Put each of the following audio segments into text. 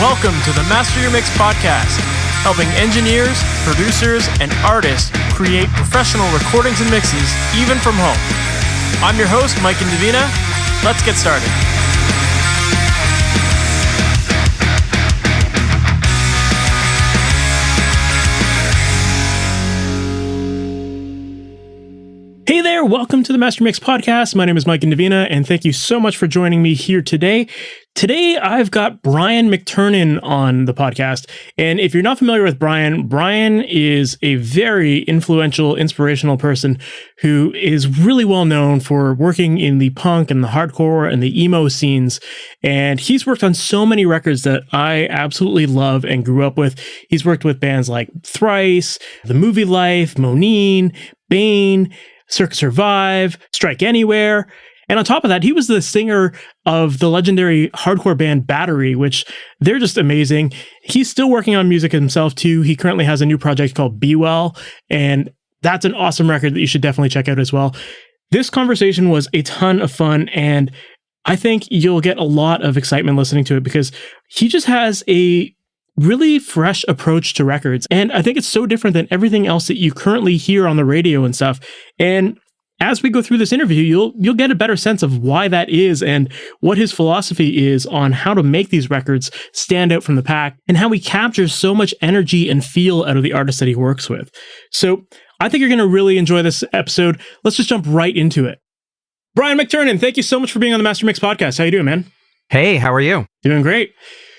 Welcome to the Master Your Mix podcast, helping engineers, producers, and artists create professional recordings and mixes, even from home. I'm your host, Mike and Davina. Let's get started. Hey there, welcome to the Master Mix podcast. My name is Mike and Davina, and thank you so much for joining me here today. Today, I've got Brian McTernan on the podcast. And if you're not familiar with Brian is a very influential, inspirational person who is really well known for working in the punk and the hardcore and the emo scenes. And he's worked on so many records that I absolutely love and grew up with. He's worked with bands like Thrice, The Movie Life, Moneen, Bane, Circa Survive, Strike Anywhere. And on top of that, he was the singer of the legendary hardcore band Battery, which they're just amazing. He's still working on music himself too. He currently has a new project called Be Well, and that's an awesome record that you should definitely check out as well. This conversation was a ton of fun, and I think you'll get a lot of excitement listening to it because he just has a really fresh approach to records. And I think it's so different than everything else that you currently hear on the radio and stuff. And as we go through this interview, you'll get a better sense of why that is and what his philosophy is on how to make these records stand out from the pack and how he captures so much energy and feel out of the artists that he works with. So I think you're going to really enjoy this episode. Let's just jump right into it. Brian McTernan, thank you so much for being on the Master Mix podcast. How you doing, man? Hey, how are you? Doing great.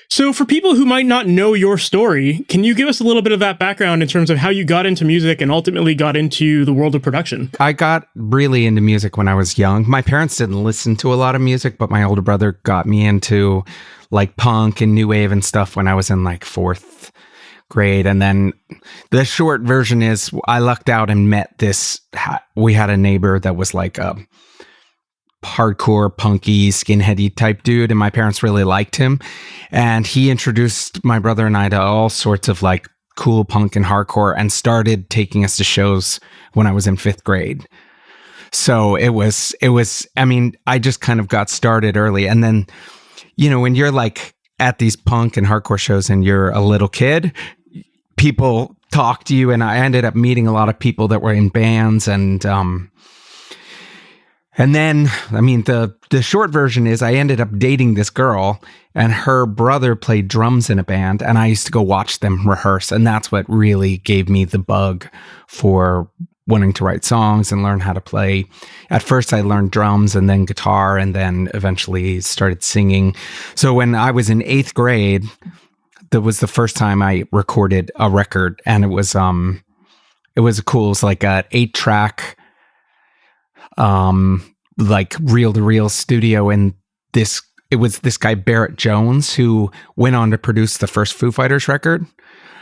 So for people who might not know your story, can you give us a little bit of that background in terms of how you got into music and ultimately got into the world of production? I got really into music when I was young. My parents didn't listen to a lot of music, but my older brother got me into like punk and new wave and stuff when I was in like fourth grade. And then the short version is I lucked out and met we had a neighbor that was like a hardcore, punky, skinheady type dude, and my parents really liked him. And he introduced my brother and I to all sorts of like cool punk and hardcore and started taking us to shows when I was in fifth grade. So it was, I mean, I just kind of got started early. And then, you know, when you're like at these punk and hardcore shows and you're a little kid, people talk to you. And I ended up meeting a lot of people that were in bands and then, I mean, the short version is I ended up dating this girl and her brother played drums in a band and I used to go watch them rehearse. And that's what really gave me the bug for wanting to write songs and learn how to play. At first, I learned drums and then guitar and then eventually started singing. So when I was in eighth grade, that was the first time I recorded a record and it was cool. It was like an 8-track like reel-to-reel studio, and it was this guy Barrett Jones who went on to produce the first Foo Fighters record.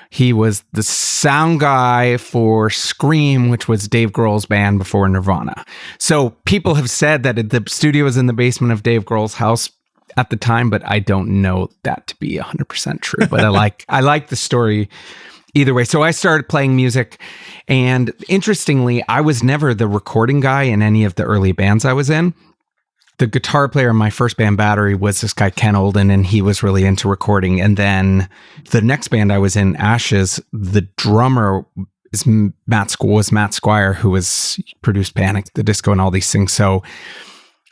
He was the sound guy for Scream, which was Dave Grohl's band before Nirvana. So people have said that the studio was in the basement of Dave Grohl's house at the time, but I don't know that to be 100% true. But I like the story either way. So I started playing music, and interestingly, I was never the recording guy in any of the early bands I was in. The guitar player in my first band, Battery, was this guy, Ken Olden, and he was really into recording. And then the next band I was in, Ashes, the drummer was Matt Squire, who produced Panic! The Disco and all these things. So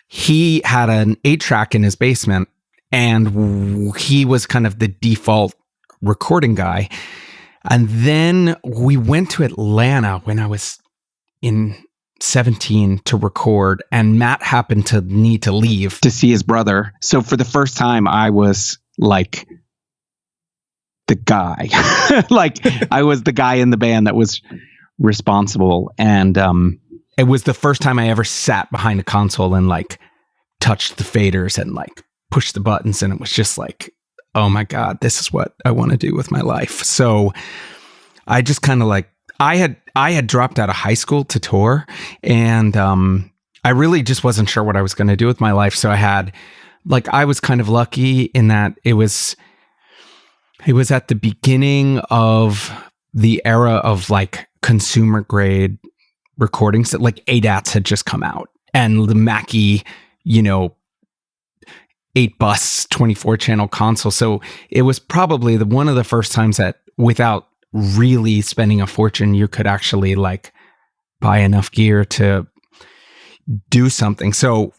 he had an 8-track in his basement, and he was kind of the default recording guy. And then we went to Atlanta when I was in 17 to record, and Matt happened to need to leave to see his brother. So for the first time, I was like the guy, like I was the guy in the band that was responsible. And it was the first time I ever sat behind a console and like touched the faders and like pushed the buttons. And it was just like, oh my God, this is what I want to do with my life. So I just kind of like, I had dropped out of high school to tour, and I really just wasn't sure what I was going to do with my life. So I was kind of lucky in that it was at the beginning of the era of like consumer grade recordings that like ADATs had just come out, and the Mackie, you know, 8-bus 24-channel console. So it was probably one of the first times that without really spending a fortune, you could actually like buy enough gear to do something. So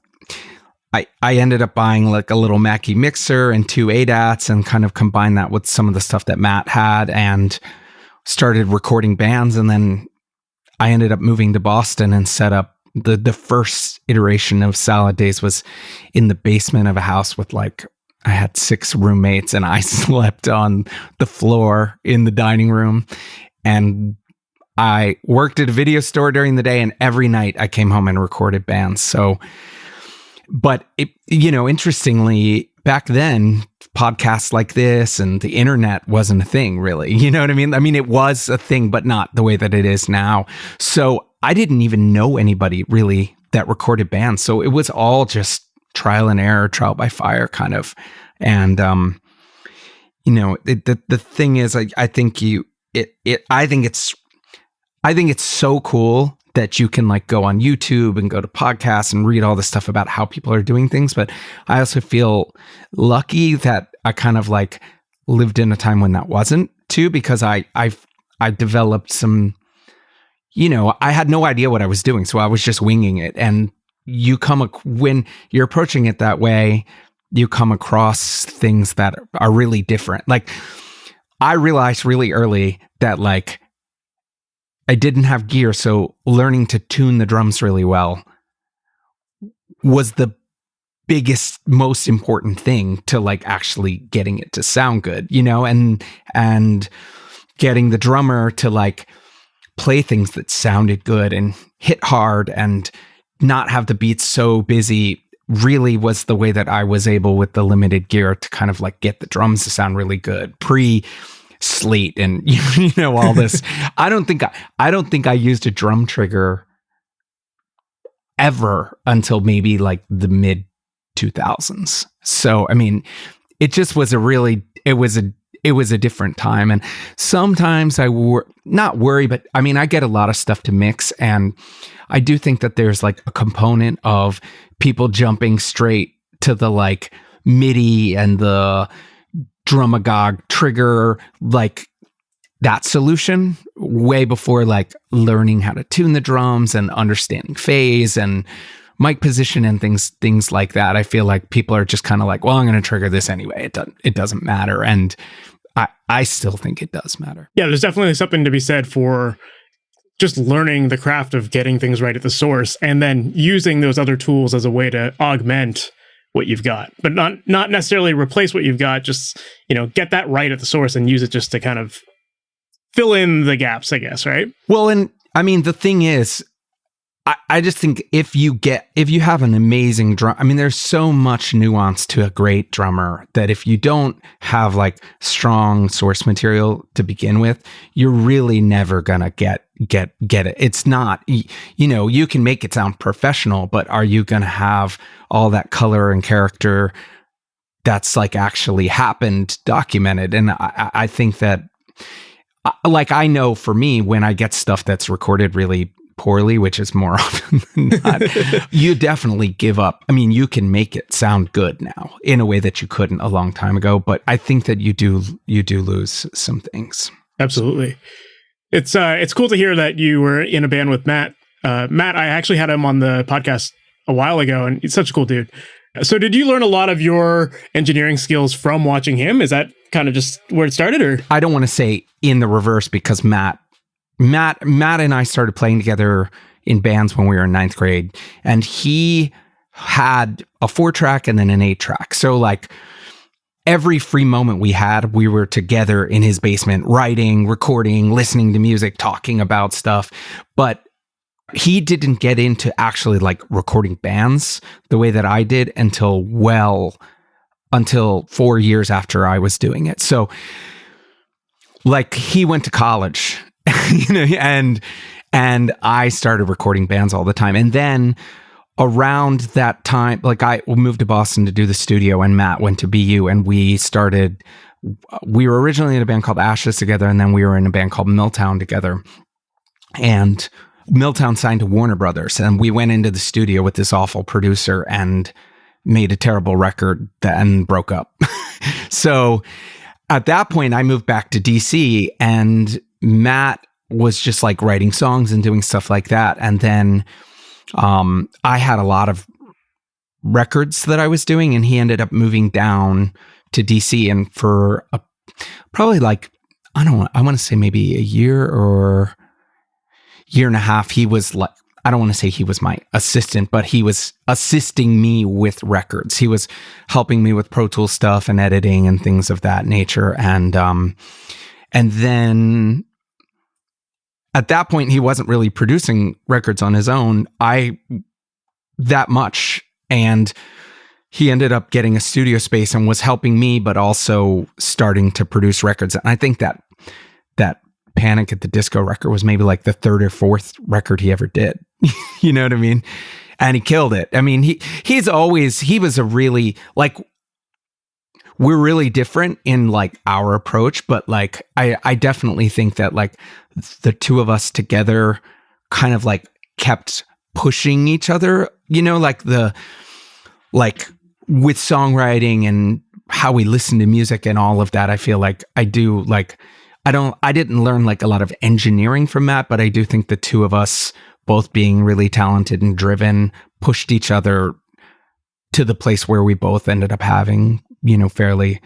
I ended up buying like a little Mackie mixer and 2 ADATs and kind of combined that with some of the stuff that Matt had and started recording bands. And then I ended up moving to Boston and set up the first iteration of Salad Days was in the basement of a house with like, I had 6 roommates and I slept on the floor in the dining room. And I worked at a video store during the day, and every night I came home and recorded bands. So, but it, interestingly, back then, podcasts like this and the internet wasn't a thing, really. You know what I mean? I mean, it was a thing, but not the way that it is now. So I didn't even know anybody really that recorded bands. So it was all just trial and error, trial by fire kind of. And, the thing is, I think it's so cool that you can like go on YouTube and go to podcasts and read all this stuff about how people are doing things. But I also feel lucky that I kind of like lived in a time when that wasn't too, because I developed some, I had no idea what I was doing. So I was just winging it. And when you're approaching it that way, you come across things that are really different. Like I realized really early that like, I didn't have gear, so learning to tune the drums really well was the biggest, most important thing to like actually getting it to sound good, and getting the drummer to like play things that sounded good and hit hard and not have the beats so busy really was the way that I was able with the limited gear to kind of like get the drums to sound really good Sleet and all this. I don't think I used a drum trigger ever until maybe like the mid 2000s. So I mean, it just was it was a different time. And sometimes I not worry, but I mean, I get a lot of stuff to mix, and I do think that there's like a component of people jumping straight to the like MIDI and the Drumagog trigger, like that solution way before like learning how to tune the drums and understanding phase and mic position and things like that. I feel like people are just kind of like, well, I'm going to trigger this anyway. It doesn't matter. And I still think it does matter. Yeah, there's definitely something to be said for just learning the craft of getting things right at the source and then using those other tools as a way to augment what you've got, but not necessarily replace what you've got. Just, get that right at the source and use it just to kind of fill in the gaps, I guess. Right. Well, and I mean, the thing is, I just think if you have an amazing drum, I mean, there's so much nuance to a great drummer that if you don't have like strong source material to begin with, you're really never gonna get it. It's not, you can make it sound professional, but are you gonna have all that color and character that's like actually happened documented? And I think that, like, I know for me, when I get stuff that's recorded really poorly, which is more often than not, you definitely give up. I mean, you can make it sound good now in a way that you couldn't a long time ago, but I think that you do lose some things. Absolutely. It's cool to hear that you were in a band with Matt. Matt, I actually had him on the podcast a while ago, and he's such a cool dude. So did you learn a lot of your engineering skills from watching him? Is that kind of just where it started, or? I don't want to say in the reverse, because Matt and I started playing together in bands when we were in 9th grade, and he had a 4-track and then an 8-track. So like every free moment we had, we were together in his basement, writing, recording, listening to music, talking about stuff. But he didn't get into actually like recording bands the way that I did until 4 years after I was doing it. So like he went to college, and I started recording bands all the time. And then around that time, like I moved to Boston to do the studio, and Matt went to BU, and we were originally in a band called Ashes together, and then we were in a band called Milltown together. And Milltown signed to Warner Brothers, and we went into the studio with this awful producer, and made a terrible record and broke up. So at that point, I moved back to DC, and Matt was just like writing songs and doing stuff like that. And then I had a lot of records that I was doing, and he ended up moving down to DC. And for probably like, I want to say maybe a year or year and a half, he was like, I don't want to say he was my assistant, but he was assisting me with records. He was helping me with Pro Tools stuff and editing and things of that nature. And then at that point, he wasn't really producing records on his own that much. And he ended up getting a studio space and was helping me, but also starting to produce records. And I think that Panic at the Disco record was maybe like the third or fourth record he ever did. You know what I mean? And he killed it. I mean, he was a really, like, we're really different in like our approach, but like, I definitely think that like the two of us together kind of like kept pushing each other, you know, like with songwriting and how we listen to music and all of that. I feel like I didn't learn like a lot of engineering from Matt, but I do think the two of us, both being really talented and driven, pushed each other to the place where we both ended up having, you know, fairly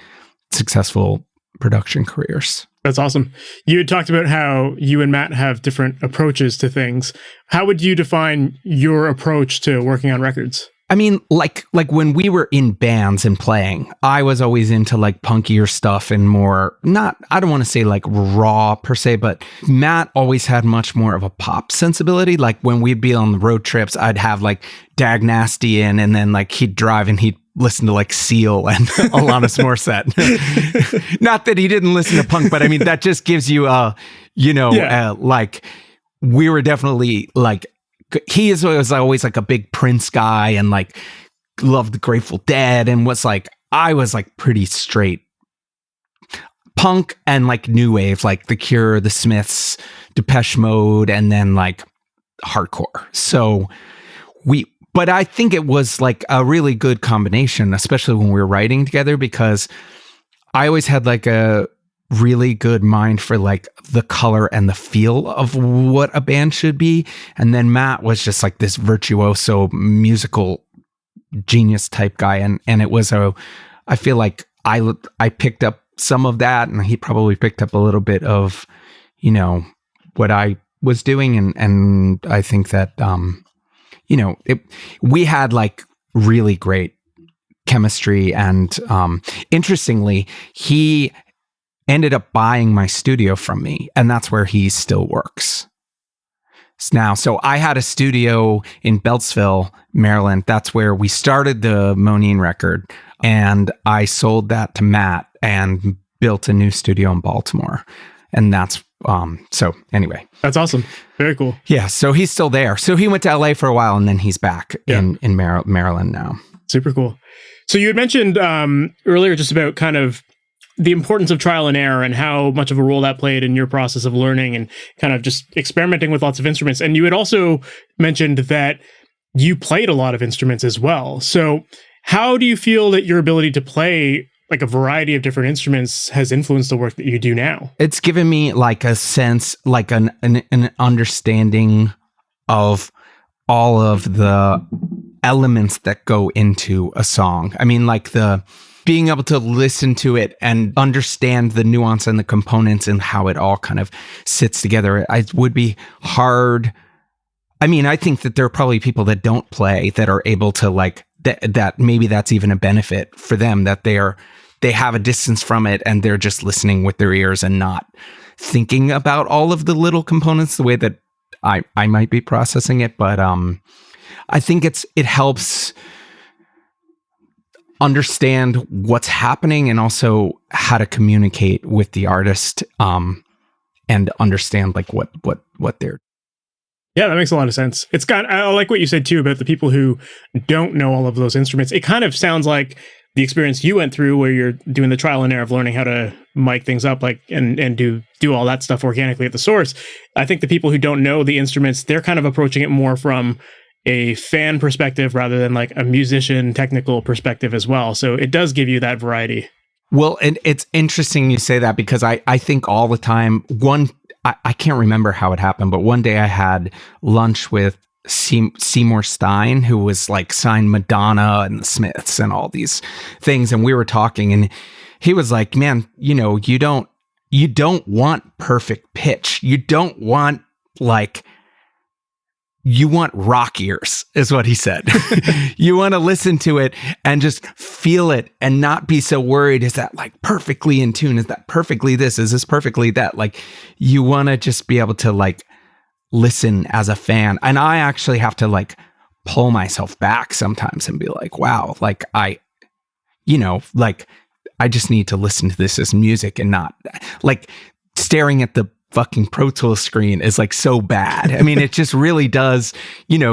successful production careers. That's awesome. You had talked about how you and Matt have different approaches to things. How would you define your approach to working on records? I mean, like when we were in bands and playing, I was always into like punkier stuff and more, I don't want to say like raw per se, but Matt always had much more of a pop sensibility. Like when we'd be on the road trips, I'd have like Dag Nasty in, and then like he'd drive and he'd listen to like Seal and Alanis Morissette. Not that he didn't listen to punk, but I mean, that just gives you like we were definitely like, he was always like a big Prince guy and like loved the Grateful Dead, and I was like pretty straight punk and like new wave, like The Cure, The Smiths, Depeche Mode, and then like hardcore. So but I think it was like a really good combination, especially when we were writing together, because I always had like a really good mind for like the color and the feel of what a band should be. And then Matt was just like this virtuoso musical genius type guy. And it was I feel like I picked up some of that, and he probably picked up a little bit of, you know, what I was doing. And I think that, you know, we had like really great chemistry. And interestingly, he ended up buying my studio from me, and that's where he still works now. So I had a studio in Beltsville, Maryland. That's where we started the Monine record, and I sold that to Matt and built a new studio in Baltimore. And that's so anyway. That's awesome. Very cool. Yeah. So he's still there. So he went to LA for a while, and then he's back in Maryland now. Super cool. So you had mentioned earlier just about kind of the importance of trial and error and how much of a role that played in your process of learning and kind of just experimenting with lots of instruments. And you had also mentioned that you played a lot of instruments as well. So how do you feel that your ability to play like a variety of different instruments has influenced the work that you do now? It's given me like a sense, like an understanding of all of the elements that go into a song. I mean, like being able to listen to it and understand the nuance and the components and how it all kind of sits together. It would be hard. I mean, I think that there are probably people that don't play that are able to like that maybe that's even a benefit for them, that they have a distance from it and they're just listening with their ears and not thinking about all of the little components the way that I might be processing it. But I think it helps understand what's happening and also how to communicate with the artist and understand like what they're. Yeah, that makes a lot of sense. I like what you said too about the people who don't know all of those instruments. It kind of sounds like the experience you went through where you're doing the trial and error of learning how to mic things up, like and do all that stuff organically at the source. I think the people who don't know the instruments, they're kind of approaching it more from a fan perspective rather than like a musician technical perspective as well. So it does give you that variety. Well, and it's interesting you say that, because I think all the time, I can't remember how it happened, but one day I had lunch with Seymour Stein, who was like signed Madonna and the Smiths and all these things. And we were talking, and he was like, man, you know, you don't want perfect pitch. You don't want you want rock ears, is what he said. You want to listen to it and just feel it and not be so worried. Is that like perfectly in tune? Is that perfectly this? Is this perfectly that? Like, you want to just be able to like listen as a fan. And I actually have to like pull myself back sometimes and be like, wow, like I just need to listen to this as music and not like staring at the fucking Pro Tools screen is like so bad. I mean, it just really does,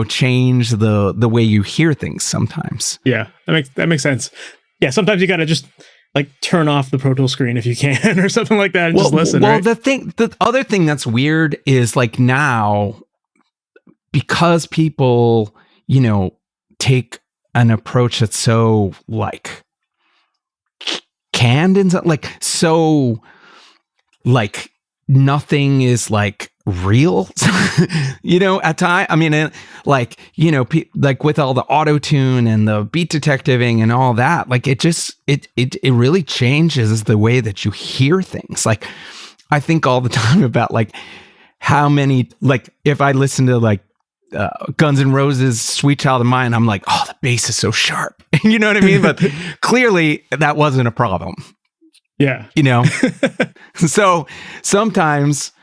change the way you hear things sometimes. Yeah, that makes sense. Yeah, sometimes you got to just like turn off the Pro Tools screen if you can or something like that and just listen. Well, right? the other thing that's weird is like now, because people, take an approach that's so like canned and like so like nothing is like real, at time. I mean, like, like with all the auto tune and the beat detectiving and all that, like it just, it really changes the way that you hear things. Like, I think all the time about like how many, like if I listen to like Guns N' Roses Sweet Child of Mine, I'm like, oh, the bass is so sharp. You know what I mean? But clearly that wasn't a problem. Yeah. So sometimes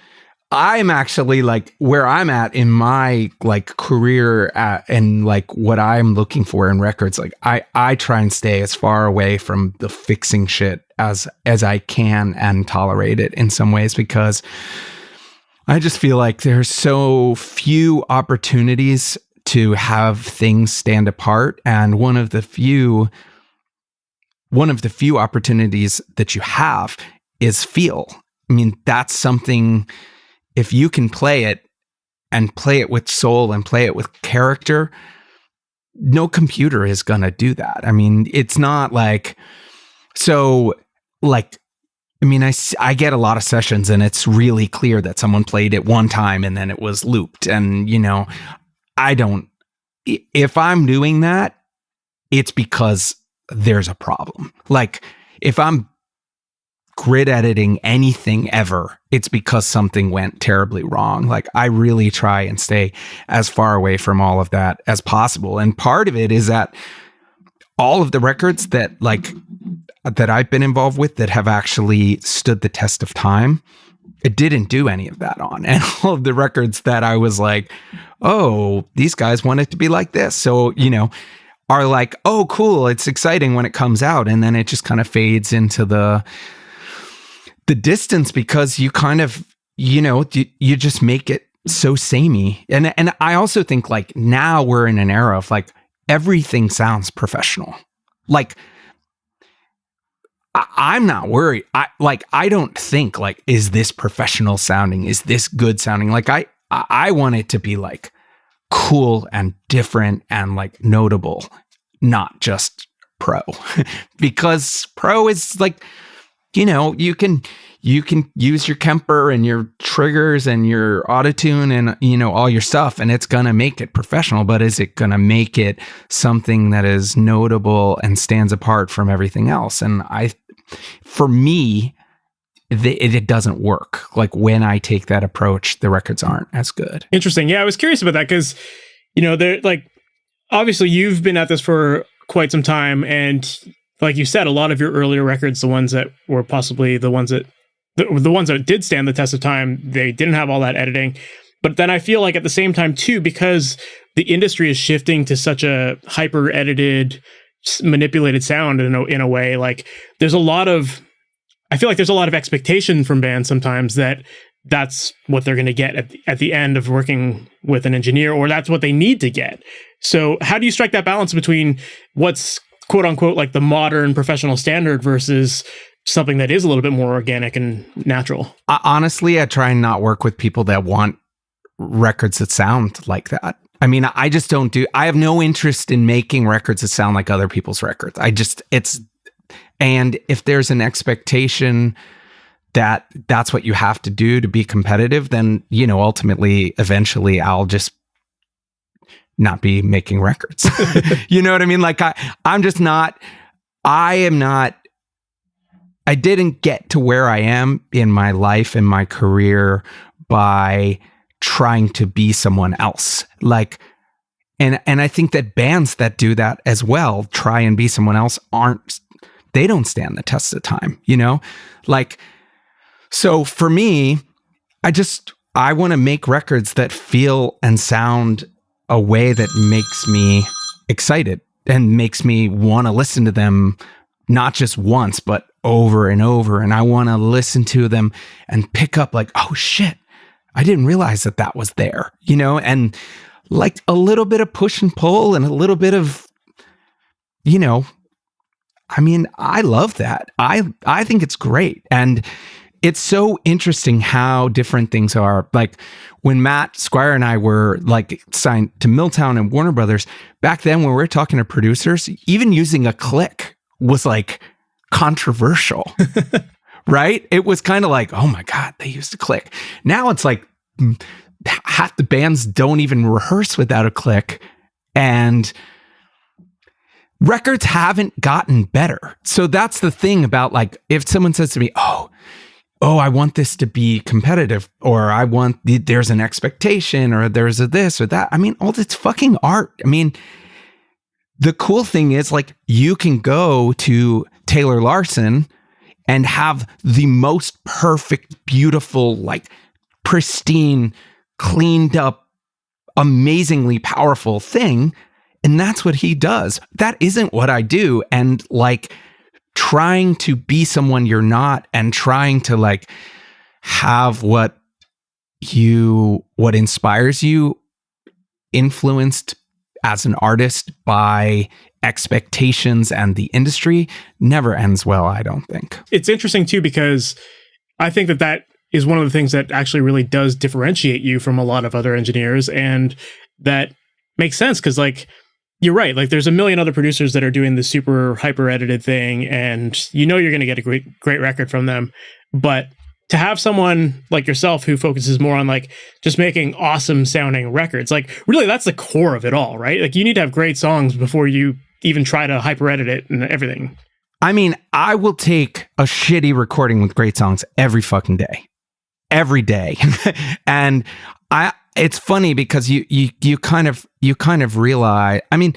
I'm actually like where I'm at in my like career and like what I'm looking for in records. Like I try and stay as far away from the fixing shit as I can and tolerate it in some ways, because I just feel like there's so few opportunities to have things stand apart. And one of the few opportunities that you have is feel. I mean, that's something, if you can play it and play it with soul and play it with character, no computer is going to do that. I mean, it's not like, so like, I mean, I get a lot of sessions and it's really clear that someone played it one time and then it was looped. And, if I'm doing that, it's because there's a problem. Like if I'm grid editing anything ever, it's because something went terribly wrong. Like I really try and stay as far away from all of that as possible. And part of it is that all of the records that I've been involved with that have actually stood the test of time, it didn't do any of that on. And all of the records that I was like, oh, these guys want it to be like this. So, are like, oh, cool, it's exciting when it comes out. And then it just kind of fades into the distance, because you kind of, you just make it so samey. And I also think like now we're in an era of like everything sounds professional. Like I'm not worried. I don't think like, is this professional sounding? Is this good sounding? Like I want it to be like cool and different and like notable, not just pro. Because pro is like, you can use your Kemper and your triggers and your autotune and all your stuff, and it's gonna make it professional. But is it gonna make it something that is notable and stands apart from everything else? And for me, it doesn't work. Like when I take that approach, the records aren't as good. Interesting. Yeah, I was curious about that because, they're like, obviously you've been at this for quite some time, and like you said, a lot of your earlier records, the ones that were possibly the ones that did stand the test of time, they didn't have all that editing. But then I feel like at the same time too, because the industry is shifting to such a hyper edited, manipulated sound in a way, like I feel like there's a lot of expectation from bands sometimes that that's what they're going to get at the end of working with an engineer, or that's what they need to get. So how do you strike that balance between what's quote unquote like the modern professional standard versus something that is a little bit more organic and natural? Honestly, I try and not work with people that want records that sound like that. I mean, I just don't I have no interest in making records that sound like other people's records. And if there's an expectation that that's what you have to do to be competitive, then, ultimately, eventually I'll just not be making records. You know what I mean? Like I didn't get to where I am in my life and my career by trying to be someone else. Like, and I think that bands that do that as well, try and be someone else, they don't stand the test of time, Like, so for me, I want to make records that feel and sound a way that makes me excited and makes me want to listen to them, not just once, but over and over. And I want to listen to them and pick up like, oh shit, I didn't realize that was there, and like a little bit of push and pull and a little bit of, I mean, I love that. I think it's great. And it's so interesting how different things are. Like when Matt Squire and I were like signed to Milltown and Warner Brothers, back then when we were talking to producers, even using a click was like controversial, right? It was kind of like, oh my God, they used a click. Now it's like half the bands don't even rehearse without a click, and records haven't gotten better. So that's the thing about like, if someone says to me, oh, I want this to be competitive, or there's an expectation, or there's a this or that. I mean, all this fucking art. I mean, the cool thing is like, you can go to Taylor Larson and have the most perfect, beautiful, like pristine, cleaned up, amazingly powerful thing. And that's what he does. That isn't what I do. And like, trying to be someone you're not, and trying to like have what inspires you influenced as an artist by expectations and the industry never ends well, I don't think. It's interesting too, because I think that is one of the things that actually really does differentiate you from a lot of other engineers, and that makes sense because like, you're right. Like there's a million other producers that are doing the super hyper edited thing, and you're going to get a great record from them. But to have someone like yourself who focuses more on like just making awesome sounding records, like really that's the core of it all, right? Like you need to have great songs before you even try to hyper edit it and everything. I mean, I will take a shitty recording with great songs every fucking day. Every day. And it's funny because you kind of realize, I mean,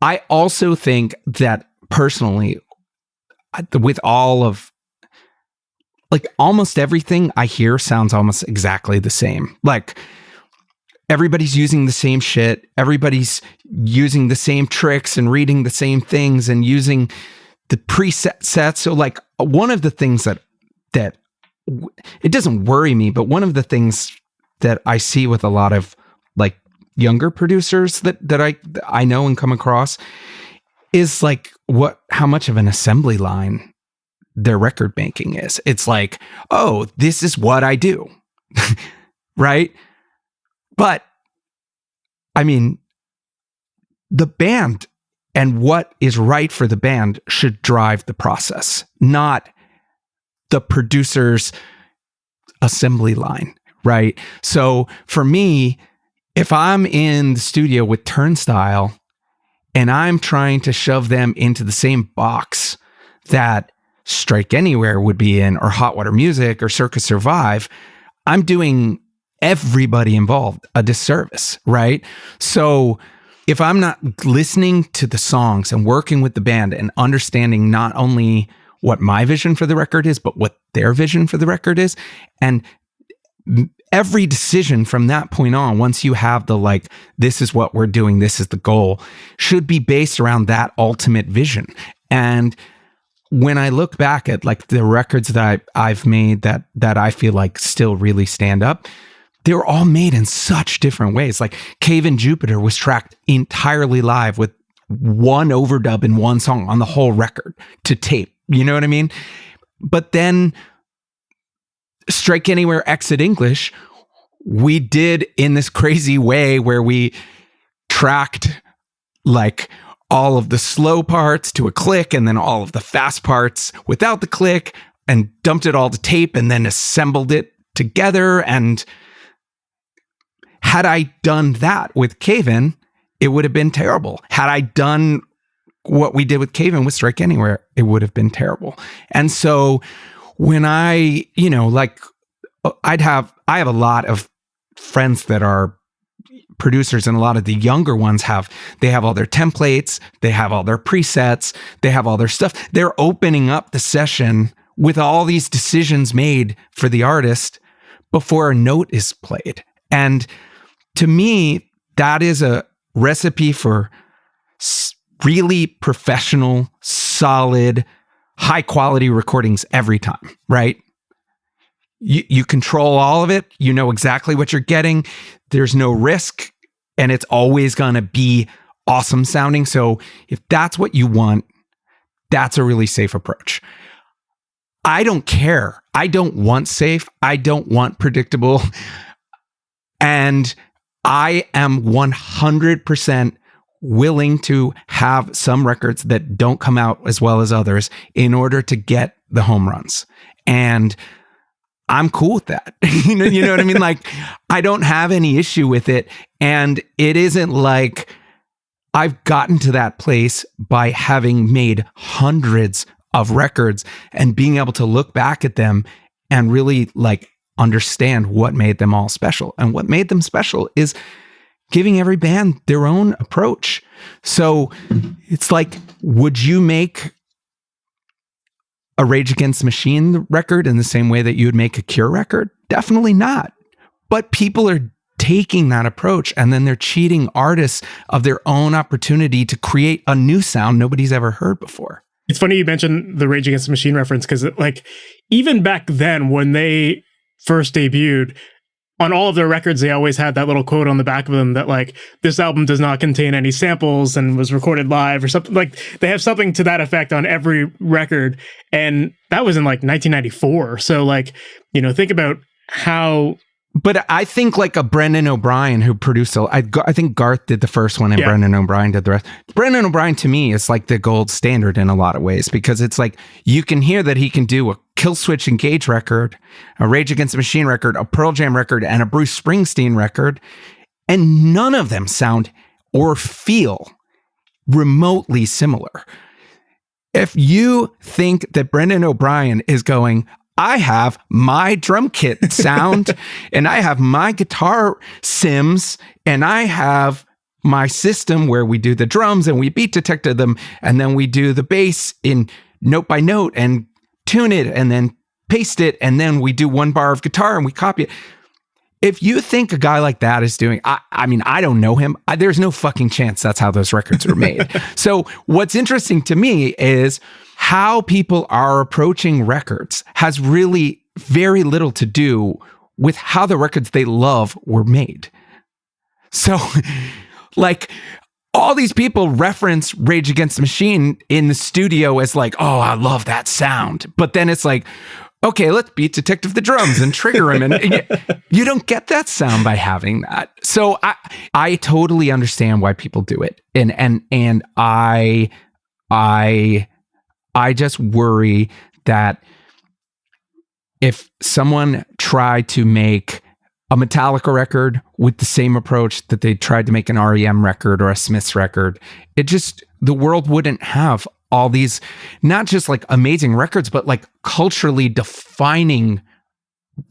I also think that personally, with all of like almost everything I hear sounds almost exactly the same. Like everybody's using the same shit. Everybody's using the same tricks and reading the same things and using the preset sets. So like one of the things that it doesn't worry me, but one of the things that I see with a lot of like younger producers that I know and come across is like how much of an assembly line their record making is. It's like, oh, this is what I do. Right? But I mean, the band and what is right for the band should drive the process, not the producer's assembly line. Right. So for me, if I'm in the studio with Turnstile and I'm trying to shove them into the same box that Strike Anywhere would be in, or Hot Water Music, or Circa Survive, I'm doing everybody involved a disservice. Right. So if I'm not listening to the songs and working with the band and understanding not only what my vision for the record is, but what their vision for the record is, and every decision from that point on, once you have the like, this is what we're doing, this is the goal, should be based around that ultimate vision. And when I look back at like the records that I've made that I feel like still really stand up, they were all made in such different ways. Like Cave in Jupiter was tracked entirely live with one overdub in one song on the whole record to tape. You know what I mean? But then Strike Anywhere, Exit English, we did in this crazy way where we tracked like all of the slow parts to a click and then all of the fast parts without the click and dumped it all to tape and then assembled it together. And had I done that with Cave-In, it would have been terrible. Had I done what we did with Cave-In with Strike Anywhere, it would have been terrible. And so when I, like I have a lot of friends that are producers, and a lot of the younger ones have all their templates, they have all their presets, they have all their stuff. They're opening up the session with all these decisions made for the artist before a note is played. And to me, that is a recipe for really professional, solid, high quality recordings every time, right? You control all of it. You know exactly what you're getting. There's no risk, and it's always going to be awesome sounding. So if that's what you want, that's a really safe approach. I don't care. I don't want safe. I don't want predictable. And I am 100% willing to have some records that don't come out as well as others in order to get the home runs. And I'm cool with that. you know what I mean? Like, I don't have any issue with it. And it isn't like I've gotten to that place by having made hundreds of records and being able to look back at them and really like understand what made them all special. And what made them special is giving every band their own approach. So it's like, would you make a Rage Against the Machine record in the same way that you would make a Cure record? Definitely not. But people are taking that approach, and then they're cheating artists of their own opportunity to create a new sound nobody's ever heard before. It's funny you mentioned the Rage Against the Machine reference, because like even back then when they first debuted, on all of their records, they always had that little quote on the back of them that like, this album does not contain any samples and was recorded live or something. Like they have something to that effect on every record. And that was in like 1994. So like, think about how... But I think like a Brendan O'Brien who produced, I think Garth did the first one and Brendan O'Brien did the rest. Brendan O'Brien to me is like the gold standard in a lot of ways, because it's like you can hear that he can do a Killswitch Engage record, a Rage Against the Machine record, a Pearl Jam record, and a Bruce Springsteen record, and none of them sound or feel remotely similar. If you think that Brendan O'Brien is going, I have my drum kit sound and I have my guitar sims and I have my system where we do the drums and we beat detector them and then we do the bass in note by note and tune it and then paste it and then we do one bar of guitar and we copy it. If you think a guy like that is doing, I mean, I don't know him. There's no fucking chance that's how those records were made. So what's interesting to me is how people are approaching records has really very little to do with how the records they love were made. So like all these people reference Rage Against the Machine in the studio as like, oh, I love that sound. But then it's like, okay, let's beat detective the drums and trigger him. And you don't get that sound by having that. So I totally understand why people do it. And I just worry that if someone tried to make a Metallica record with the same approach that they tried to make an REM record or a Smiths record, the world wouldn't have all these, not just like amazing records, but like culturally defining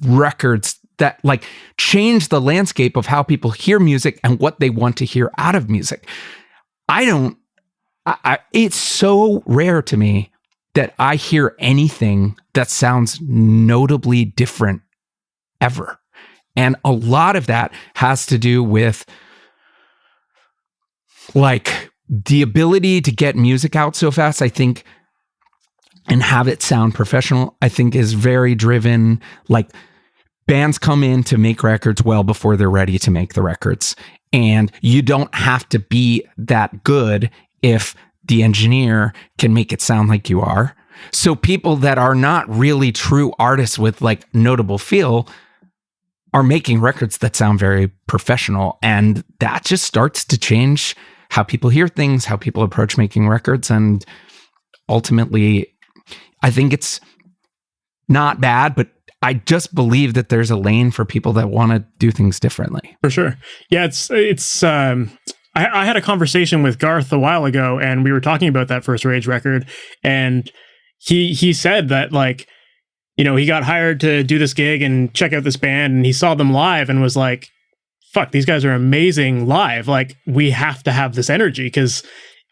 records that like change the landscape of how people hear music and what they want to hear out of music. It's so rare to me that I hear anything that sounds notably different ever. And a lot of that has to do with like the ability to get music out so fast, I think, and have it sound professional, I think is very driven. Like bands come in to make records well before they're ready to make the records. And you don't have to be that good if the engineer can make it sound like you are. So people that are not really true artists with like notable feel are making records that sound very professional, and that just starts to change how people hear things, how people approach making records, and ultimately, I think it's not bad, but I just believe that there's a lane for people that want to do things differently. For sure. Yeah, I had a conversation with Garth a while ago, and we were talking about that first Rage record, and he said that, like, you know, he got hired to do this gig and check out this band, and he saw them live and was like, fuck, these guys are amazing live. Like, we have to have this energy, because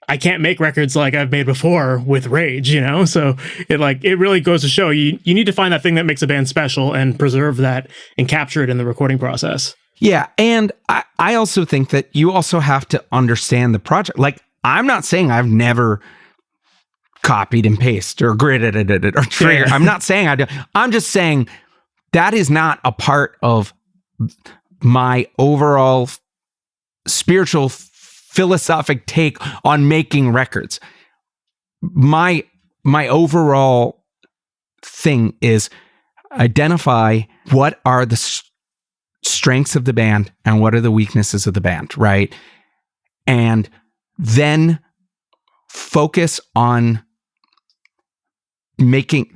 I can't make records like I've made before with Rage, you know? So it really goes to show you need to find that thing that makes a band special and preserve that and capture it in the recording process. Yeah. And I also think that you also have to understand the project. Like, I'm not saying I've never copied and pasted or gridded it or triggered. Yeah. I'm not saying I do. I'm just saying that is not a part of my overall spiritual philosophic take on making records. My overall thing is identify what are the strengths of the band and what are the weaknesses of the band, right? And then focus on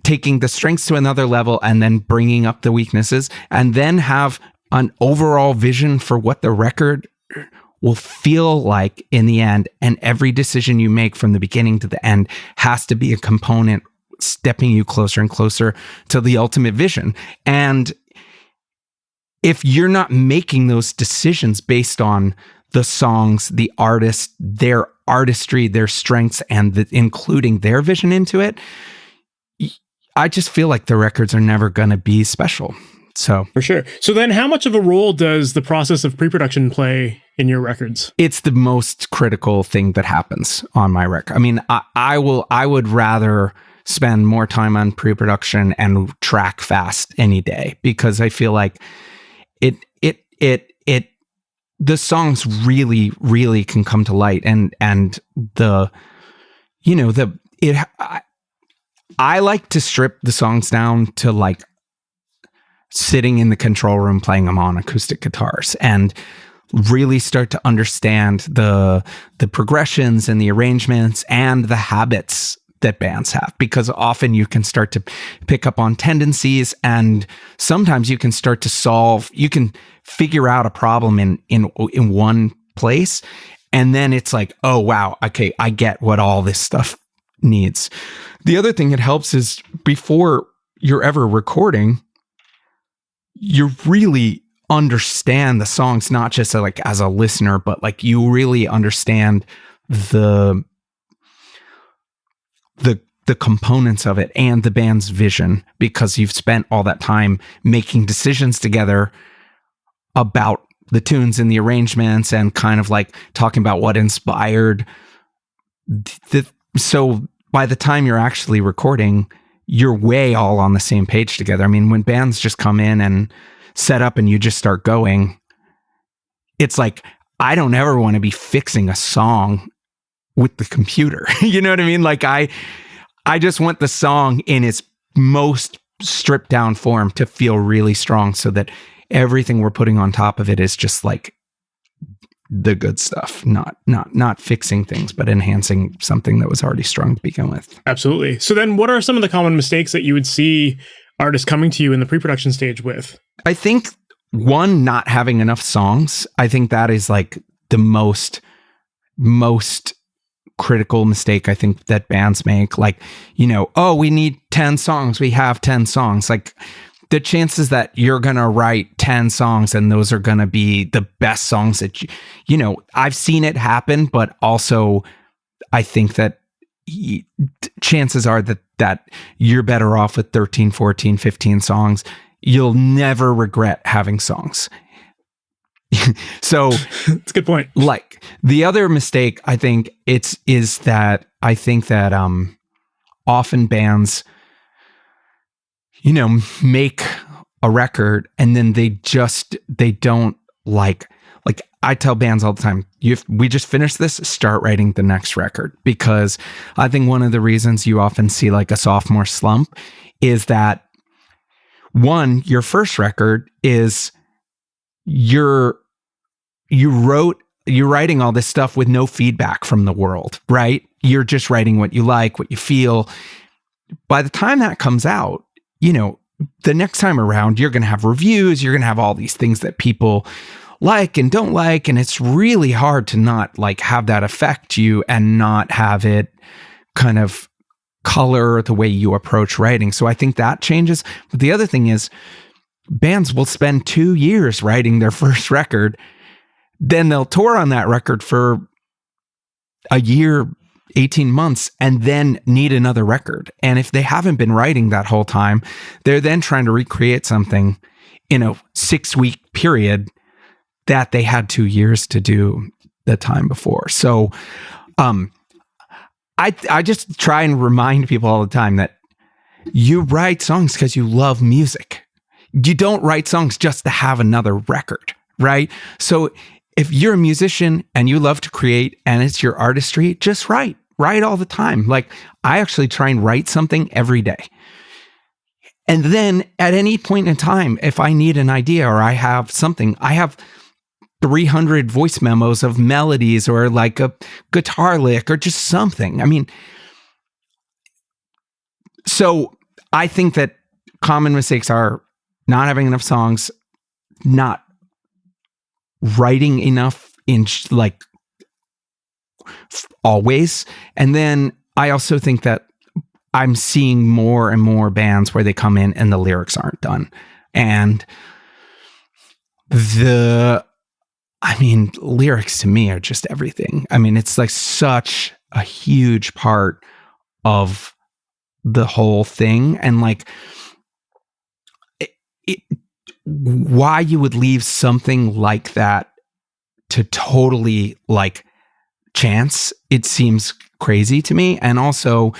taking the strengths to another level and then bringing up the weaknesses, and then have an overall vision for what the record will feel like in the end. And every decision you make from the beginning to the end has to be a component stepping you closer and closer to the ultimate vision. And if you're not making those decisions based on the songs, the artist, their artistry, their strengths, and including their vision into it, I just feel like the records are never going to be special. So for sure. So then how much of a role does the process of pre-production play in your records? It's the most critical thing that happens on my record. I mean, I would rather spend more time on pre-production and track fast any day, because I feel like the songs really, really can come to light, and I like to strip the songs down to like sitting in the control room playing them on acoustic guitars and really start to understand the progressions and the arrangements and the habits that bands have, because often you can start to pick up on tendencies, and sometimes you can start to you can figure out a problem in one place, and then it's like, oh wow, okay, I get what all this stuff needs. The other thing it helps is before you're ever recording, you really understand the songs, not just like as a listener, but like you really understand the components of it and the band's vision, because you've spent all that time making decisions together about the tunes and the arrangements and kind of like talking about what inspired so by the time you're actually recording, you're way all on the same page together. I mean, when bands just come in and set up and you just start going, it's like, I don't ever want to be fixing a song with the computer. You know what I mean? Like I just want the song in its most stripped down form to feel really strong, so that everything we're putting on top of it is just like the good stuff, not fixing things, but enhancing something that was already strong to begin with. Absolutely. So then what are some of the common mistakes that you would see artists coming to you in the pre-production stage with? I think one, not having enough songs. I think that is like the most critical mistake I think that bands make. Like, you know, oh, we need 10 songs. We have 10 songs. Like, the chances that you're going to write 10 songs and those are going to be the best songs that you know, I've seen it happen, but also I think that chances are that you're better off with 13, 14, 15 songs. You'll never regret having songs. So that's a good point. Like, the other mistake I think is that I think that often bands, you know, make a record and then they don't like I tell bands all the time, we just finished this, start writing the next record. Because I think one of the reasons you often see like a sophomore slump is that, one, your first record is you're writing all this stuff with no feedback from the world, right? You're just writing what you like, what you feel. By the time that comes out, the next time around, you're going to have reviews, you're going to have all these things that people like and don't like, and it's really hard to not have that affect you and not have it kind of color the way you approach writing. So I think that changes. But the other thing is, bands will spend 2 years writing their first record, then they'll tour on that record for a year, 18 months, and then need another record. And if they haven't been writing that whole time, they're then trying to recreate something in a 6-week period that they had 2 years to do the time before. So I just try and remind people all the time that you write songs because you love music. You don't write songs just to have another record, right? So if you're a musician and you love to create and it's your artistry, just write all the time. I actually try and write something every day. And then at any point in time, if I need an idea or I have something, I have 300 voice memos of melodies or a guitar lick or just something. I mean, so I think that common mistakes are not having enough songs, not writing enough in always. And then I also think that I'm seeing more and more bands where they come in and the lyrics aren't done. And lyrics to me are just everything. I mean, it's such a huge part of the whole thing. And why you would leave something like that to totally chance, it seems crazy to me. And also,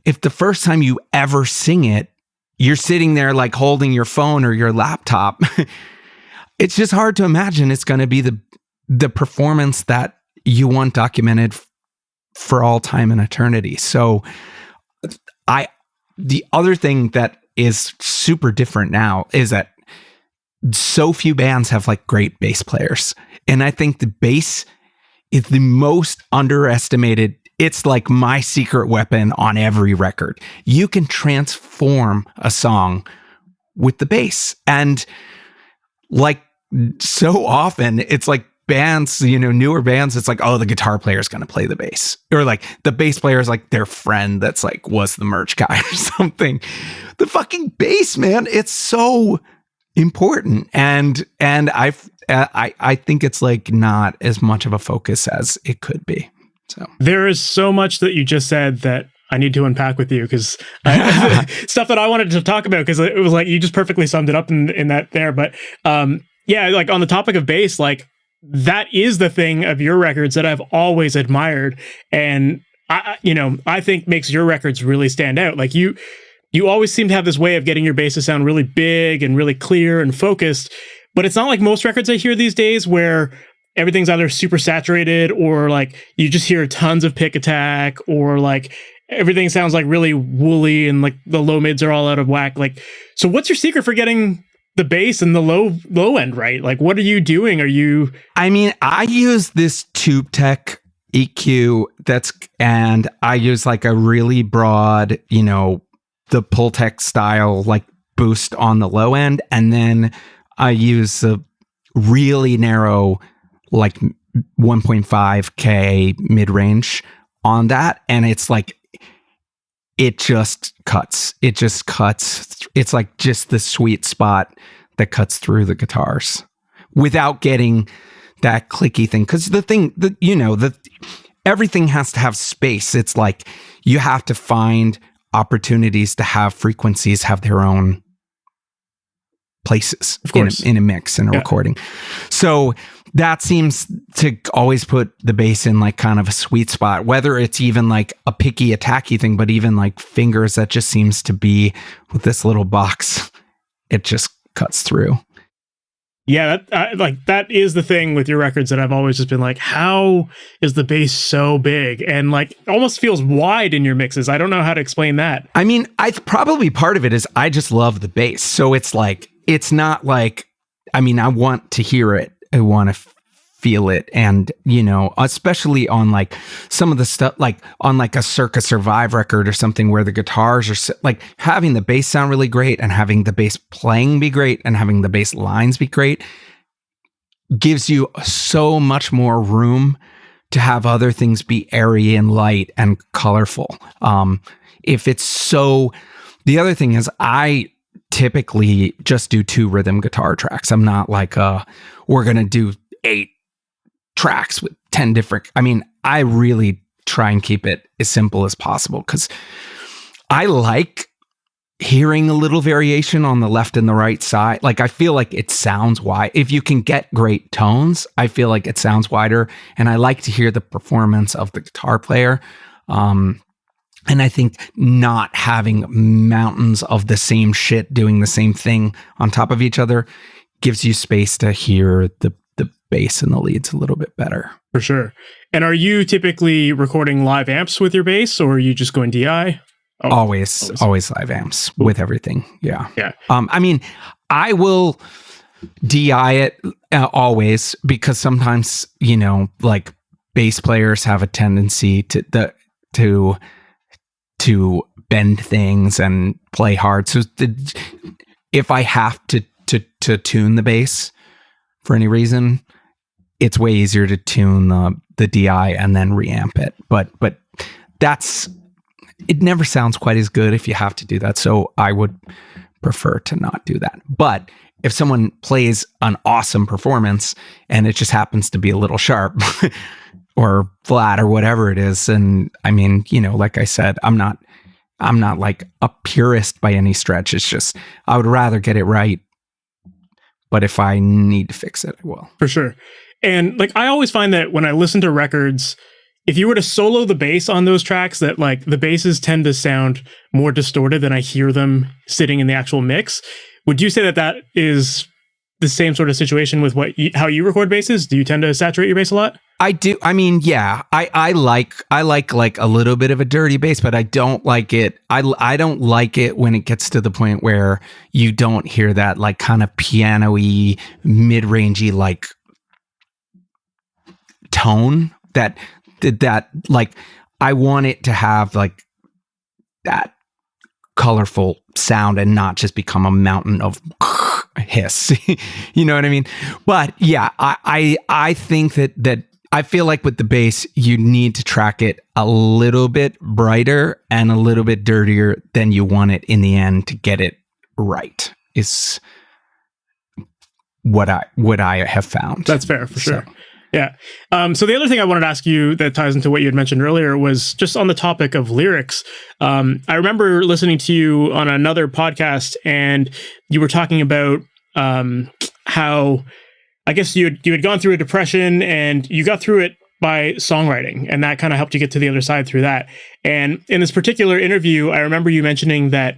if the first time you ever sing it, you're sitting there holding your phone or your laptop, it's just hard to imagine it's going to be the performance that you want documented for all time and eternity. So the other thing that is super different now is that so few bands have great bass players. And I think the bass is the most underestimated. It's my secret weapon on every record. You can transform a song with the bass. And so often it's bands, newer bands, it's oh, the guitar player is going to play the bass, or the bass player is their friend that's was the merch guy or something. The fucking bass, man, it's so important. And I think it's not as much of a focus as it could be. So there is so much that you just said that I need to unpack with you, because stuff that I wanted to talk about, because it was you just perfectly summed it up in that there. But yeah, on the topic of bass, that is the thing of your records that I've always admired, and I think makes your records really stand out. You always seem to have this way of getting your bass to sound really big and really clear and focused, but it's not like most records I hear these days where everything's either super saturated or you just hear tons of pick attack, or everything sounds really woolly and the low mids are all out of whack. So what's your secret for getting the bass and the low end right? What are you doing? I use this Tube Tech EQ and I use a really broad, the Pultec style boost on the low end, and then I use a really narrow 1.5K mid-range on that, and it's it just cuts. It's just the sweet spot that cuts through the guitars without getting that clicky thing. Because everything has to have space. It's you have to find opportunities to have frequencies have their own places in a mix and a recording. So that seems to always put the bass in kind of a sweet spot, whether it's even a picky attacky thing, but even fingers, that just seems to be with this little box. It just cuts through. Yeah, that is the thing with your records that I've always just been how is the bass so big and almost feels wide in your mixes? I don't know how to explain that. I probably part of it is I just love the bass. So it's it's not I mean, I want to hear it. I want to feel it. And, especially on like some of the stuff, like on like a Circa Survive record or something where the guitars are like having the bass sound really great and having the bass playing be great and having the bass lines be great gives you so much more room to have other things be airy and light and colorful. The other thing is I typically just do 2 rhythm guitar tracks. I'm not like, we're going to do 8 tracks with 10 different. I mean, I really try and keep it as simple as possible because I like hearing a little variation on the left and the right side. Like, I feel like it sounds wide. If you can get great tones, I feel like it sounds wider. And I like to hear the performance of the guitar player. And I think not having mountains of the same shit doing the same thing on top of each other gives you space to hear the bass and the leads a little bit better. For sure. And are you typically recording live amps with your bass, or are you just going DI? Oh, always live amps with everything. Yeah. Yeah. I mean, I will DI it always because sometimes, like bass players have a tendency to bend things and play hard. So if I have to tune the bass for any reason, it's way easier to tune the DI and then reamp it. But it never sounds quite as good if you have to do that. So I would prefer to not do that. But if someone plays an awesome performance and it just happens to be a little sharp or flat or whatever it is, and I mean, like I said, I'm not like a purist by any stretch. It's just, I would rather get it right. But if I need to fix it, I will. For sure. And like, I always find that when I listen to records, if you were to solo the bass on those tracks, that like the basses tend to sound more distorted than I hear them sitting in the actual mix. Would you say that is the same sort of situation with how you record basses? Do you tend to saturate your bass a lot? I do. I mean, yeah, I like a little bit of a dirty bass, but I don't like it. I don't like it when it gets to the point where you don't hear that like kind of piano-y, mid-rangey like tone that like, I want it to have like that colorful sound and not just become a mountain of hiss. You know what I mean? But yeah, I think that I feel like with the bass, you need to track it a little bit brighter and a little bit dirtier than you want it in the end to get it right, is what I have found. That's fair, for sure. Yeah. So the other thing I wanted to ask you that ties into what you had mentioned earlier was just on the topic of lyrics. I remember listening to you on another podcast, and you were talking about how, I guess you had gone through a depression and you got through it by songwriting, and that kind of helped you get to the other side through that. And in this particular interview, I remember you mentioning that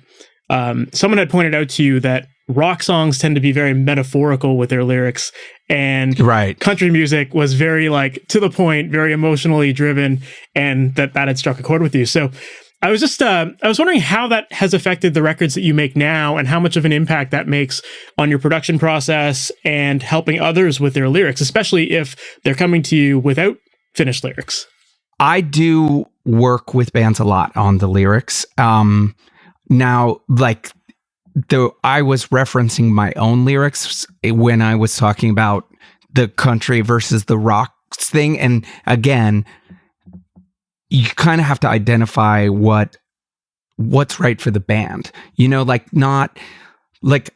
someone had pointed out to you that rock songs tend to be very metaphorical with their lyrics, and country music was very like to the point, very emotionally driven, and that had struck a chord with you. So I was just I was wondering how that has affected the records that you make now, and how much of an impact that makes on your production process and helping others with their lyrics, especially if they're coming to you without finished lyrics. I do work with bands a lot on the lyrics. Now, like, though I was referencing my own lyrics when I was talking about the country versus the rock thing. And again, you kind of have to identify what's right for the band, like not like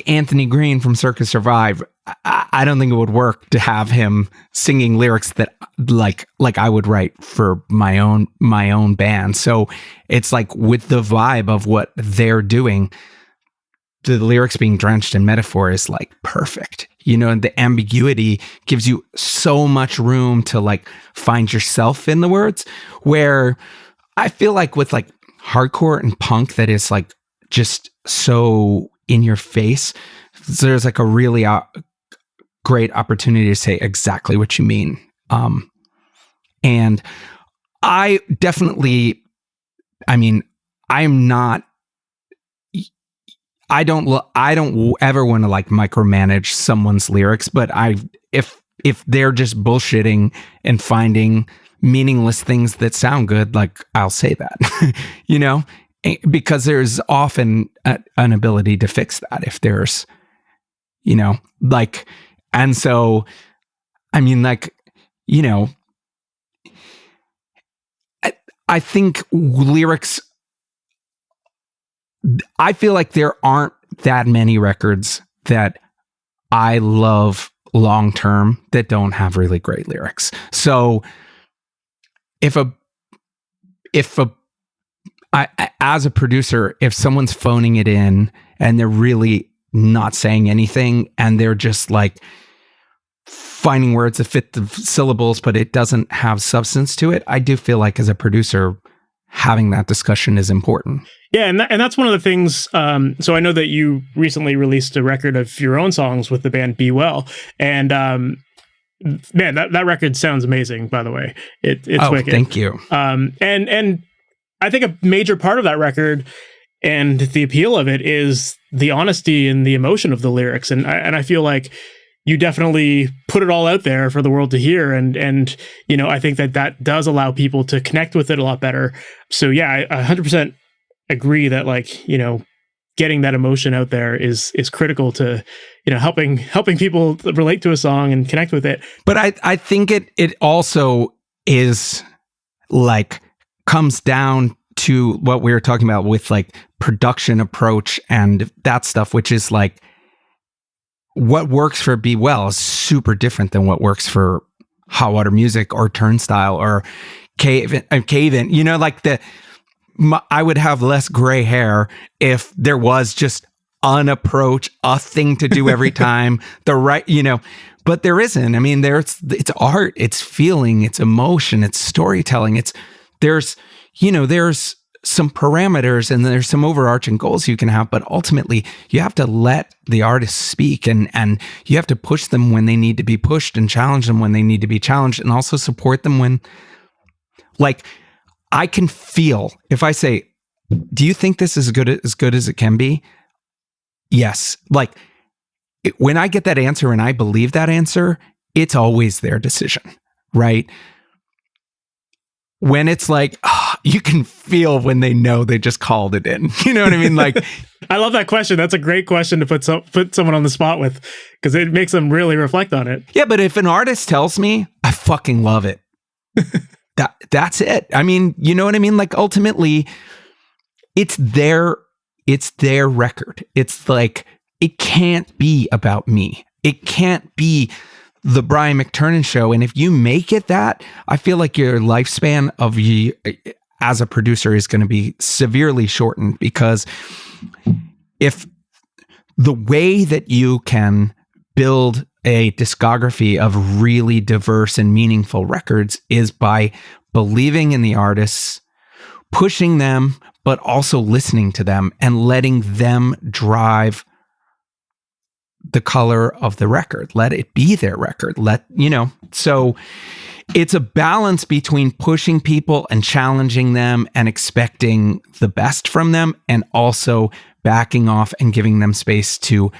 Anthony Green from Circa Survive. I don't think it would work to have him singing lyrics that like I would write for my own band. So it's like with the vibe of what they're doing, the lyrics being drenched in metaphor is like perfect, and the ambiguity gives you so much room to like find yourself in the words, where I feel like with like hardcore and punk that is like just so in your face, there's like a really great opportunity to say exactly what you mean. And I definitely, I mean, I don't ever want to like micromanage someone's lyrics, but if they're just bullshitting and finding meaningless things that sound good, like I'll say that, you know, because there's often an ability to fix that if there's, you know, like, and so, I mean, like, you know, I think lyrics, I feel like there aren't that many records that I love long term that don't have really great lyrics. So if as a producer, if someone's phoning it in and they're really not saying anything and they're just like finding words that fit the syllables, but it doesn't have substance to it, I do feel like as a producer, having that discussion is important. Yeah, and that's one of the things. So I know that you recently released a record of your own songs with the band Be Well, and man, that record sounds amazing. By the way, it's wicked. Thank you. And I think a major part of that record and the appeal of it is the honesty and the emotion of the lyrics, and I feel like you definitely put it all out there for the world to hear, and you know, I think that does allow people to connect with it a lot better. So yeah, I 100% agree that, like, you know, getting that emotion out there is critical to, you know, helping people relate to a song and connect with it. But I think it also is like comes down to what we were talking about with like production approach and that stuff, which is like what works for Be Well is super different than what works for Hot Water Music or Turnstile or Cave In. You know, like I would have less gray hair if there was just an approach, a thing to do every time, the right, you know, but there isn't. I mean, it's art, it's feeling, it's emotion, it's storytelling. There's some parameters and there's some overarching goals you can have, but ultimately you have to let the artist speak and you have to push them when they need to be pushed and challenge them when they need to be challenged, and also support them when, like, I can feel if I say, do you think this is as good as it can be? Yes. Like when I get that answer and I believe that answer, it's always their decision, right? When it's like, you can feel when they know they just called it in. You know what I mean? Like, I love that question. That's a great question to put someone on the spot with, because it makes them really reflect on it. Yeah, but if an artist tells me, I fucking love it. That's it. I mean, you know what I mean? Like ultimately, it's their record. It's like, it can't be about me. It can't be the Brian McTernan show. And if you make it that, I feel like your lifespan of you as a producer is going to be severely shortened, because if the way that you can build a discography of really diverse and meaningful records is by believing in the artists, pushing them, but also listening to them and letting them drive the color of the record. Let it be their record. So it's a balance between pushing people and challenging them and expecting the best from them, and also backing off and giving them space to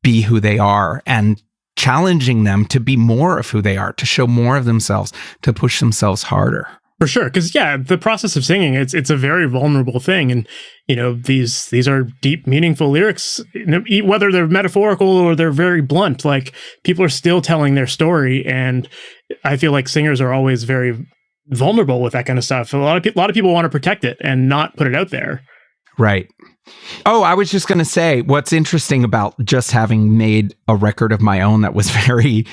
be who they are and challenging them to be more of who they are, to show more of themselves, to push themselves harder. For sure, because yeah, the process of singing, it's a very vulnerable thing, and you know, these are deep, meaningful lyrics, whether they're metaphorical or they're very blunt. Like, people are still telling their story, and I feel like singers are always very vulnerable with that kind of stuff. A lot of people want to protect it and not put it out there. Right. Oh, I was just going to say, what's interesting about just having made a record of my own that was very,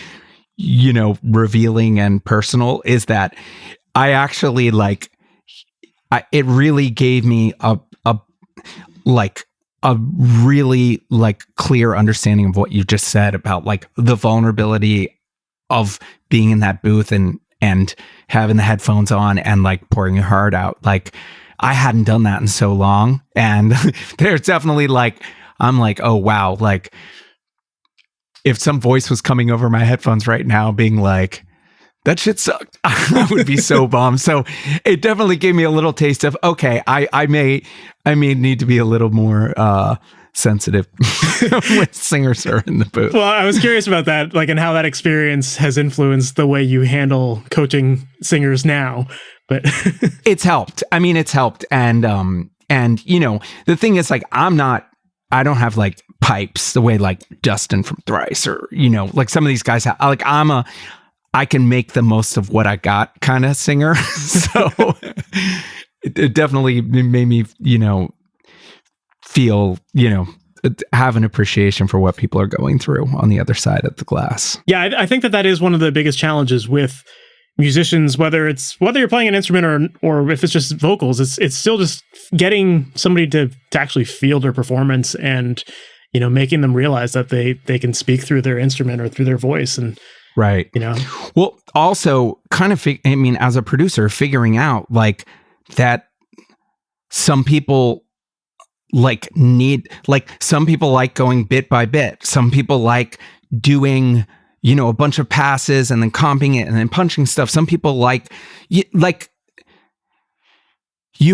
you know, revealing and personal is that I actually it really gave me a really like clear understanding of what you just said about like the vulnerability of being in that booth and having the headphones on and like pouring your heart out. Like, I hadn't done that in so long. And there's definitely like, I'm like, oh wow. Like, if some voice was coming over my headphones right now being like, that shit sucked, I would be so bummed. So it definitely gave me a little taste of, okay, I may need to be a little more sensitive when singers are in the booth. Well, I was curious about that, like, and how that experience has influenced the way you handle coaching singers now. But it's helped. I mean, it's helped. And you know, the thing is, like, I don't have like pipes the way like Dustin from Thrice, or, you know, like some of these guys have. Like, I can make the most of what I got kind of singer. So it definitely made me, you know, feel, you know, have an appreciation for what people are going through on the other side of the glass. Yeah, I think that is one of the biggest challenges with musicians, whether you're playing an instrument or if it's just vocals, it's still just getting somebody to actually feel their performance, and, you know, making them realize that they can speak through their instrument or through their voice. And right, you know, well, also kind of I mean, as a producer, figuring out like that some people like some people like going bit by bit, some people like doing, you know, a bunch of passes and then comping it and then punching stuff. Some people like you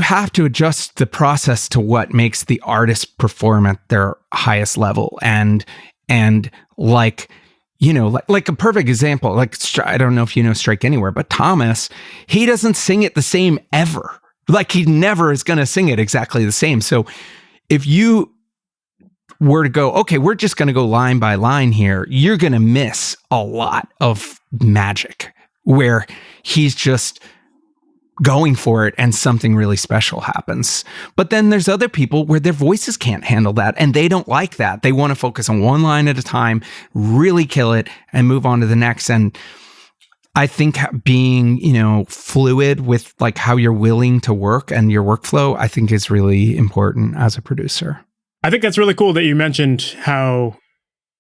have to adjust the process to what makes the artist perform at their highest level. And like, you know, like a perfect example, like, I don't know if you know Strike Anywhere, but Thomas, he doesn't sing it the same ever. Like, he never is going to sing it exactly the same. So if you were to go, okay, we're just going to go line by line here, you're going to miss a lot of magic where he's just going for it and something really special happens. But then there's other people where their voices can't handle that, and they don't like that. They want to focus on one line at a time, really kill it, and move on to the next. And I think being, you know, fluid with like how you're willing to work and your workflow, I think is really important as a producer. I think that's really cool that you mentioned how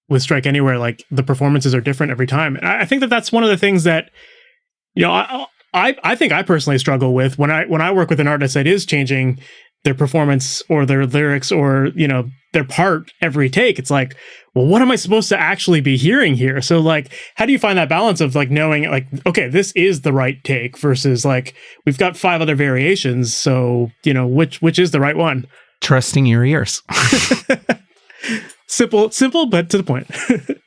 with Strike Anywhere, like, the performances are different every time. And I think that that's one of the things that, you know, I think I personally struggle with when I work with an artist that is changing their performance or their lyrics or, you know, their part every take. It's like, well, what am I supposed to actually be hearing here? So, like, how do you find that balance of like knowing, like, okay, this is the right take versus like, we've got 5 other variations. So, you know, which is the right one? Trusting your ears. Simple, but to the point.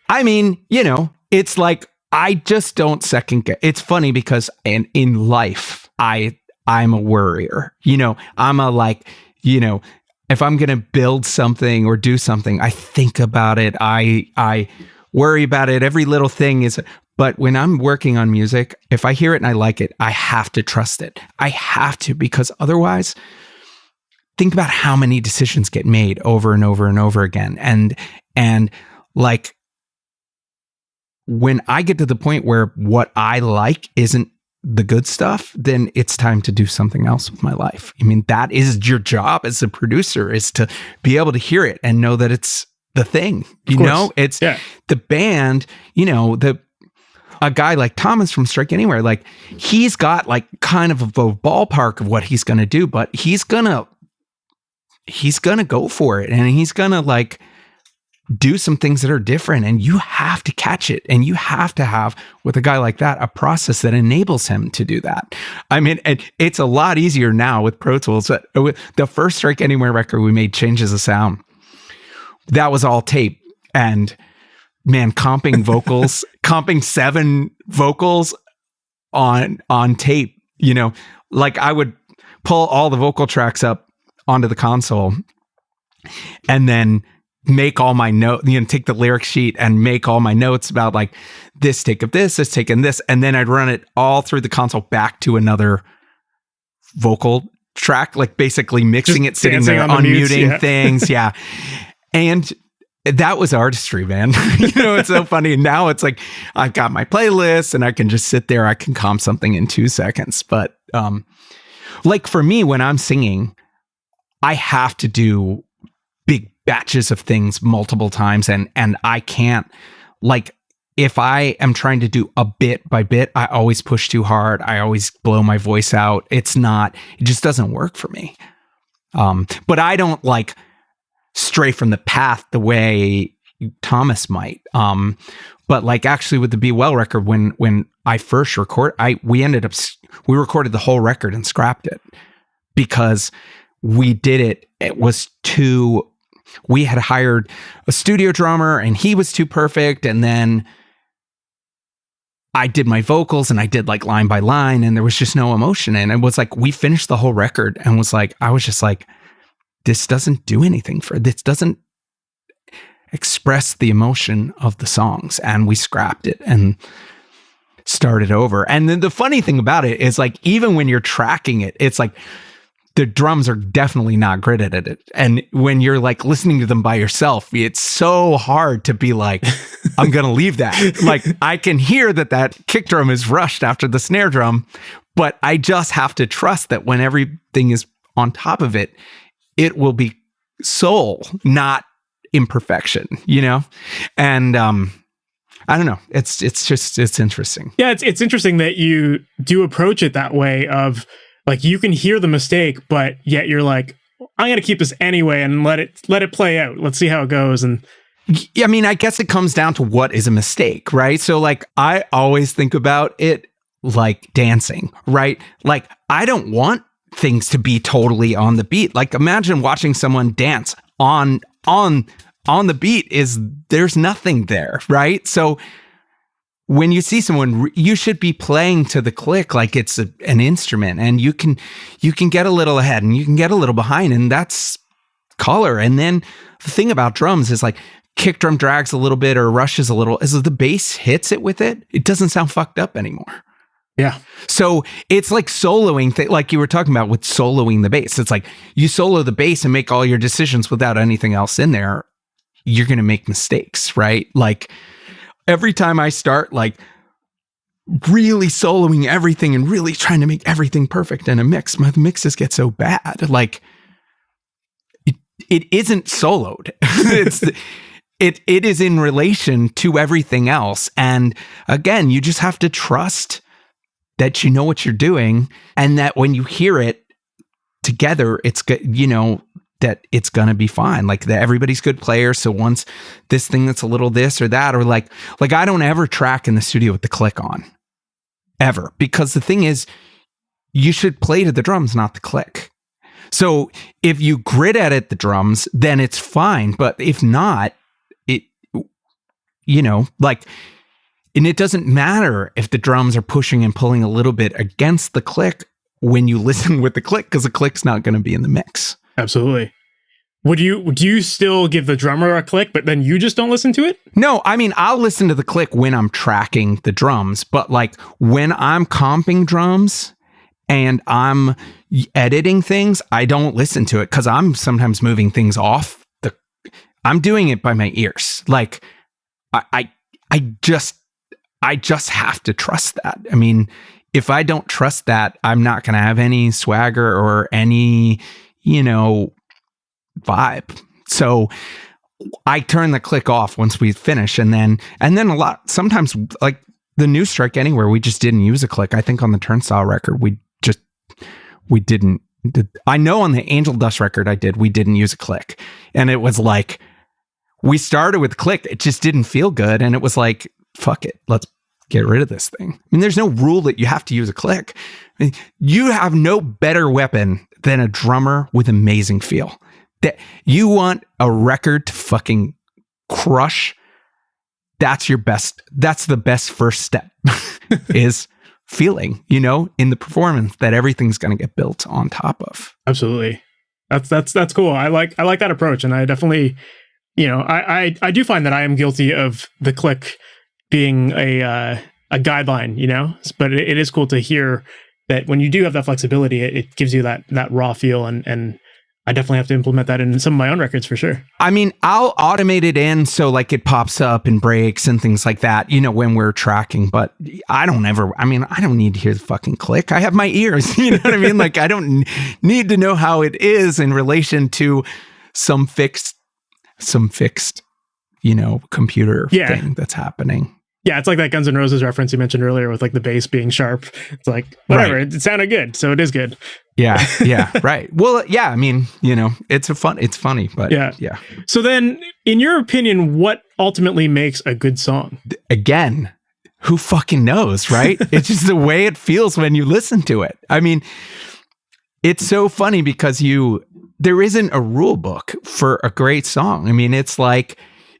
I mean, you know, it's like, I just don't second guess. It's funny because in life, I'm a worrier. You know, I'm a, like, you know, if I'm going to build something or do something, I think about it. I worry about it. Every little thing is, but when I'm working on music, if I hear it and I like it, I have to trust it. I have to, because otherwise, think about how many decisions get made over and over and over again. And like, when I get to the point where what I like isn't the good stuff, then it's time to do something else with my life. I mean, that is your job as a producer, is to be able to hear it and know that it's the thing, you know, it's the band, you know, a guy like Thomas from Strike Anywhere, like, he's got like kind of a ballpark of what he's going to do, but he's going to go for it. And he's going to like do some things that are different, and you have to catch it. And you have to have, with a guy like that, a process that enables him to do that. I mean, it's a lot easier now with Pro Tools. With the first Strike Anywhere record we made, Changes of Sound, that was all tape. And man, comping vocals, comping 7 vocals on tape, you know, like, I would pull all the vocal tracks up onto the console and then make all my notes, you know, take the lyric sheet and make all my notes about like this take of this take and this. And then I'd run it all through the console back to another vocal track, like basically mixing just it, sitting there, unmuting things. Yeah. And that was artistry, man. You know, it's so funny. Now it's like, I've got my playlist and I can just sit there. I can comp something in 2 seconds. But like, for me, when I'm singing, I have to do big batches of things multiple times. And I can't, like, if I am trying to do a bit by bit, I always push too hard. I always blow my voice out. It just doesn't work for me. But I don't like stray from the path the way Thomas might. But like, actually with the Be Well record, when I first we recorded the whole record and scrapped it because we did it. It was too, we had hired a studio drummer and he was too perfect. And then I did my vocals and I did like line by line and there was just no emotion. And it was like, we finished the whole record and was like, I was just like, this doesn't do anything this doesn't express the emotion of the songs. And we scrapped it and started over. And then the funny thing about it is like, even when you're tracking it, it's like the drums are definitely not gridded at it. And when you're like listening to them by yourself, it's so hard to be like, I'm going to leave that. Like I can hear that kick drum is rushed after the snare drum, but I just have to trust that when everything is on top of it, it will be soul, not imperfection, you know? And, I don't know. It's interesting. Yeah, it's interesting that you do approach it that way of like you can hear the mistake, but yet you're like, I'm gonna keep this anyway and let it play out. Let's see how it goes. And I mean, I guess it comes down to what is a mistake, right? So like I always think about it like dancing, right? Like I don't want things to be totally on the beat. Like imagine watching someone dance on the beat there's nothing there, right? So when you see someone, you should be playing to the click like it's an instrument, and you can get a little ahead and you can get a little behind, and that's color. And then the thing about drums is like kick drum drags a little bit or rushes a little. As the bass hits it with it, it doesn't sound fucked up anymore. Yeah. So it's like soloing, like you were talking about with soloing the bass. It's like you solo the bass and make all your decisions without anything else in there. You're going to make mistakes, right? Like every time I start like really soloing everything and really trying to make everything perfect in a mix, my mixes get so bad. Like it isn't soloed. It is in relation to everything else. And again, you just have to trust that you know what you're doing and that when you hear it together, it's good, you know, that it's going to be fine. Like that everybody's good players. So once this thing that's a little this or that, or like I don't ever track in the studio with the click on ever, because the thing is you should play to the drums, not the click. So if you grid edit the drums, then it's fine. But if not, you know, like, and it doesn't matter if the drums are pushing and pulling a little bit against the click when you listen with the click, because the click's not going to be in the mix. Absolutely. Do you still give the drummer a click, but then you just don't listen to it? No, I mean, I'll listen to the click when I'm tracking the drums, but like when I'm comping drums and I'm editing things, I don't listen to it because I'm sometimes moving things off. I'm doing it by my ears. Like I just have to trust that. I mean, if I don't trust that, I'm not going to have any swagger or any, you know, vibe. So I turn the click off once we finish. And then sometimes like the new Strike Anywhere, we just didn't use a click. I think on the Turnstile record, we didn't. I know on the Angel Dust record we didn't use a click. And it was like, we started with click. It just didn't feel good. And it was like, fuck it. Let's get rid of this thing. I mean, there's no rule that you have to use a click. I mean, you have no better weapon than a drummer with amazing feel. That you want a record to fucking crush. That's your best. That's the best first step is feeling, you know, in the performance that everything's going to get built on top of. Absolutely. That's cool. I like that approach. And I definitely, you know, I do find that I am guilty of the click being a guideline, you know, but it is cool to hear that when you do have that flexibility, it gives you that raw feel, and I definitely have to implement that in some of my own records for sure. I mean, I'll automate it in so like it pops up and breaks and things like that, you know, when we're tracking, but I don't need to hear the fucking click. I have my ears, you know what I mean? Like I don't need to know how it is in relation to some fixed, you know, computer thing that's happening. Yeah, it's like that Guns N' Roses reference you mentioned earlier with like the bass being sharp. It's like, whatever, right. It sounded good, so it is good. Yeah, right. Well, yeah, I mean, you know, it's funny, but yeah. So then, in your opinion, what ultimately makes a good song? Again, who fucking knows, right? It's just the way it feels when you listen to it. I mean, it's so funny because there isn't a rule book for a great song. I mean, it's like,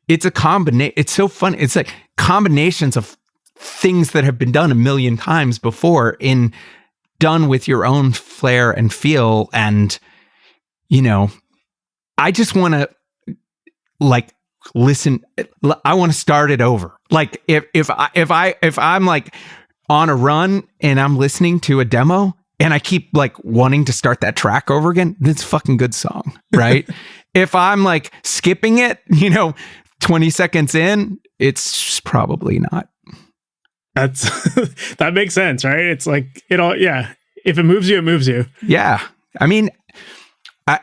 it's a combination. It's so fun. It's like combinations of things that have been done a million times before done with your own flair and feel. And, you know, I just want to like listen. I want to start it over. Like if I'm like on a run and I'm listening to a demo and I keep like wanting to start that track over again, that's a fucking good song, right? If I'm like skipping it, 20 seconds in, it's probably not. That makes sense, right? It's like yeah. If it moves you, it moves you. Yeah. I mean,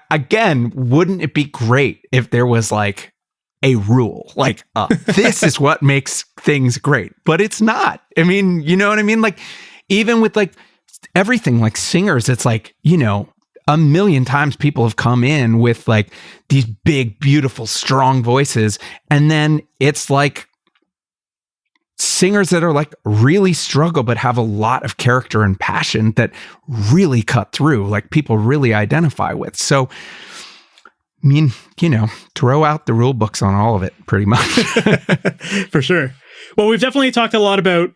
again, wouldn't it be great if there was like a rule, like this is what makes things great, but it's not. I mean, you know what I mean? Like even with like everything, like singers, it's like, a million times people have come in with like these big, beautiful, strong voices. And then it's like singers that are like really struggle, but have a lot of character and passion that really cut through, like people really identify with. So, I mean, throw out the rule books on all of it pretty much. For sure. Well, we've definitely talked a lot about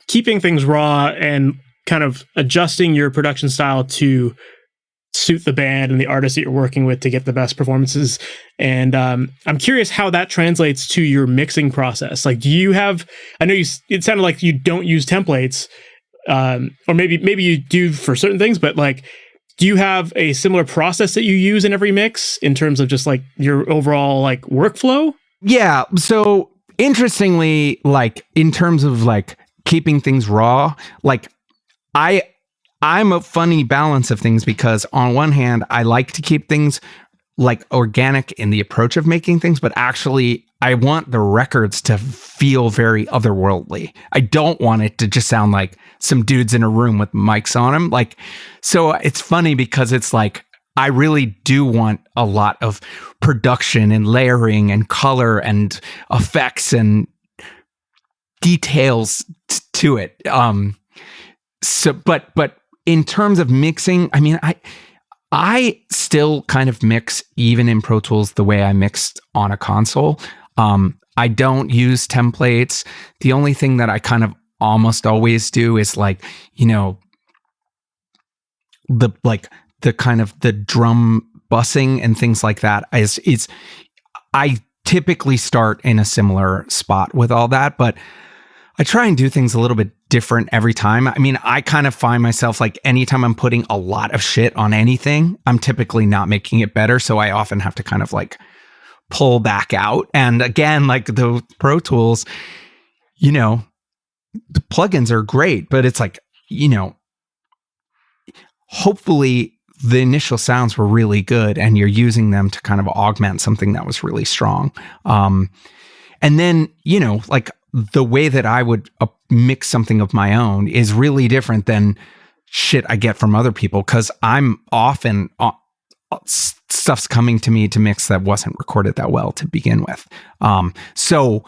keeping things raw and kind of adjusting your production style to suit the band and the artist that you're working with to get the best performances. And I'm curious how that translates to your mixing process. Like, do you have, I know it sounded like you don't use templates, or maybe you do for certain things, but like, do you have a similar process that you use in every mix in terms of just like your overall like workflow? Yeah. So interestingly, like in terms of like keeping things raw, like I'm a funny balance of things, because on one hand, I like to keep things like organic in the approach of making things, but actually I want the records to feel very otherworldly. I don't want it to just sound like some dudes in a room with mics on them. Like, so it's funny because it's like, I really do want a lot of production and layering and color and effects and details to it. So, but in terms of mixing, I mean, I still kind of mix even in Pro Tools the way I mixed on a console. I don't use templates. The only thing that I kind of almost always do is like, the kind of the drum bussing and things like that is I typically start in a similar spot with all that, but I try and do things a little bit different every time. I mean, I kind of find myself like anytime I'm putting a lot of shit on anything, I'm typically not making it better. So I often have to kind of like pull back out. And again, like the Pro Tools, the plugins are great, but it's like, hopefully the initial sounds were really good and you're using them to kind of augment something that was really strong. And then, like the way that I would mix something of my own is really different than shit I get from other people, because I'm often stuff's coming to me to mix that wasn't recorded that well to begin with. So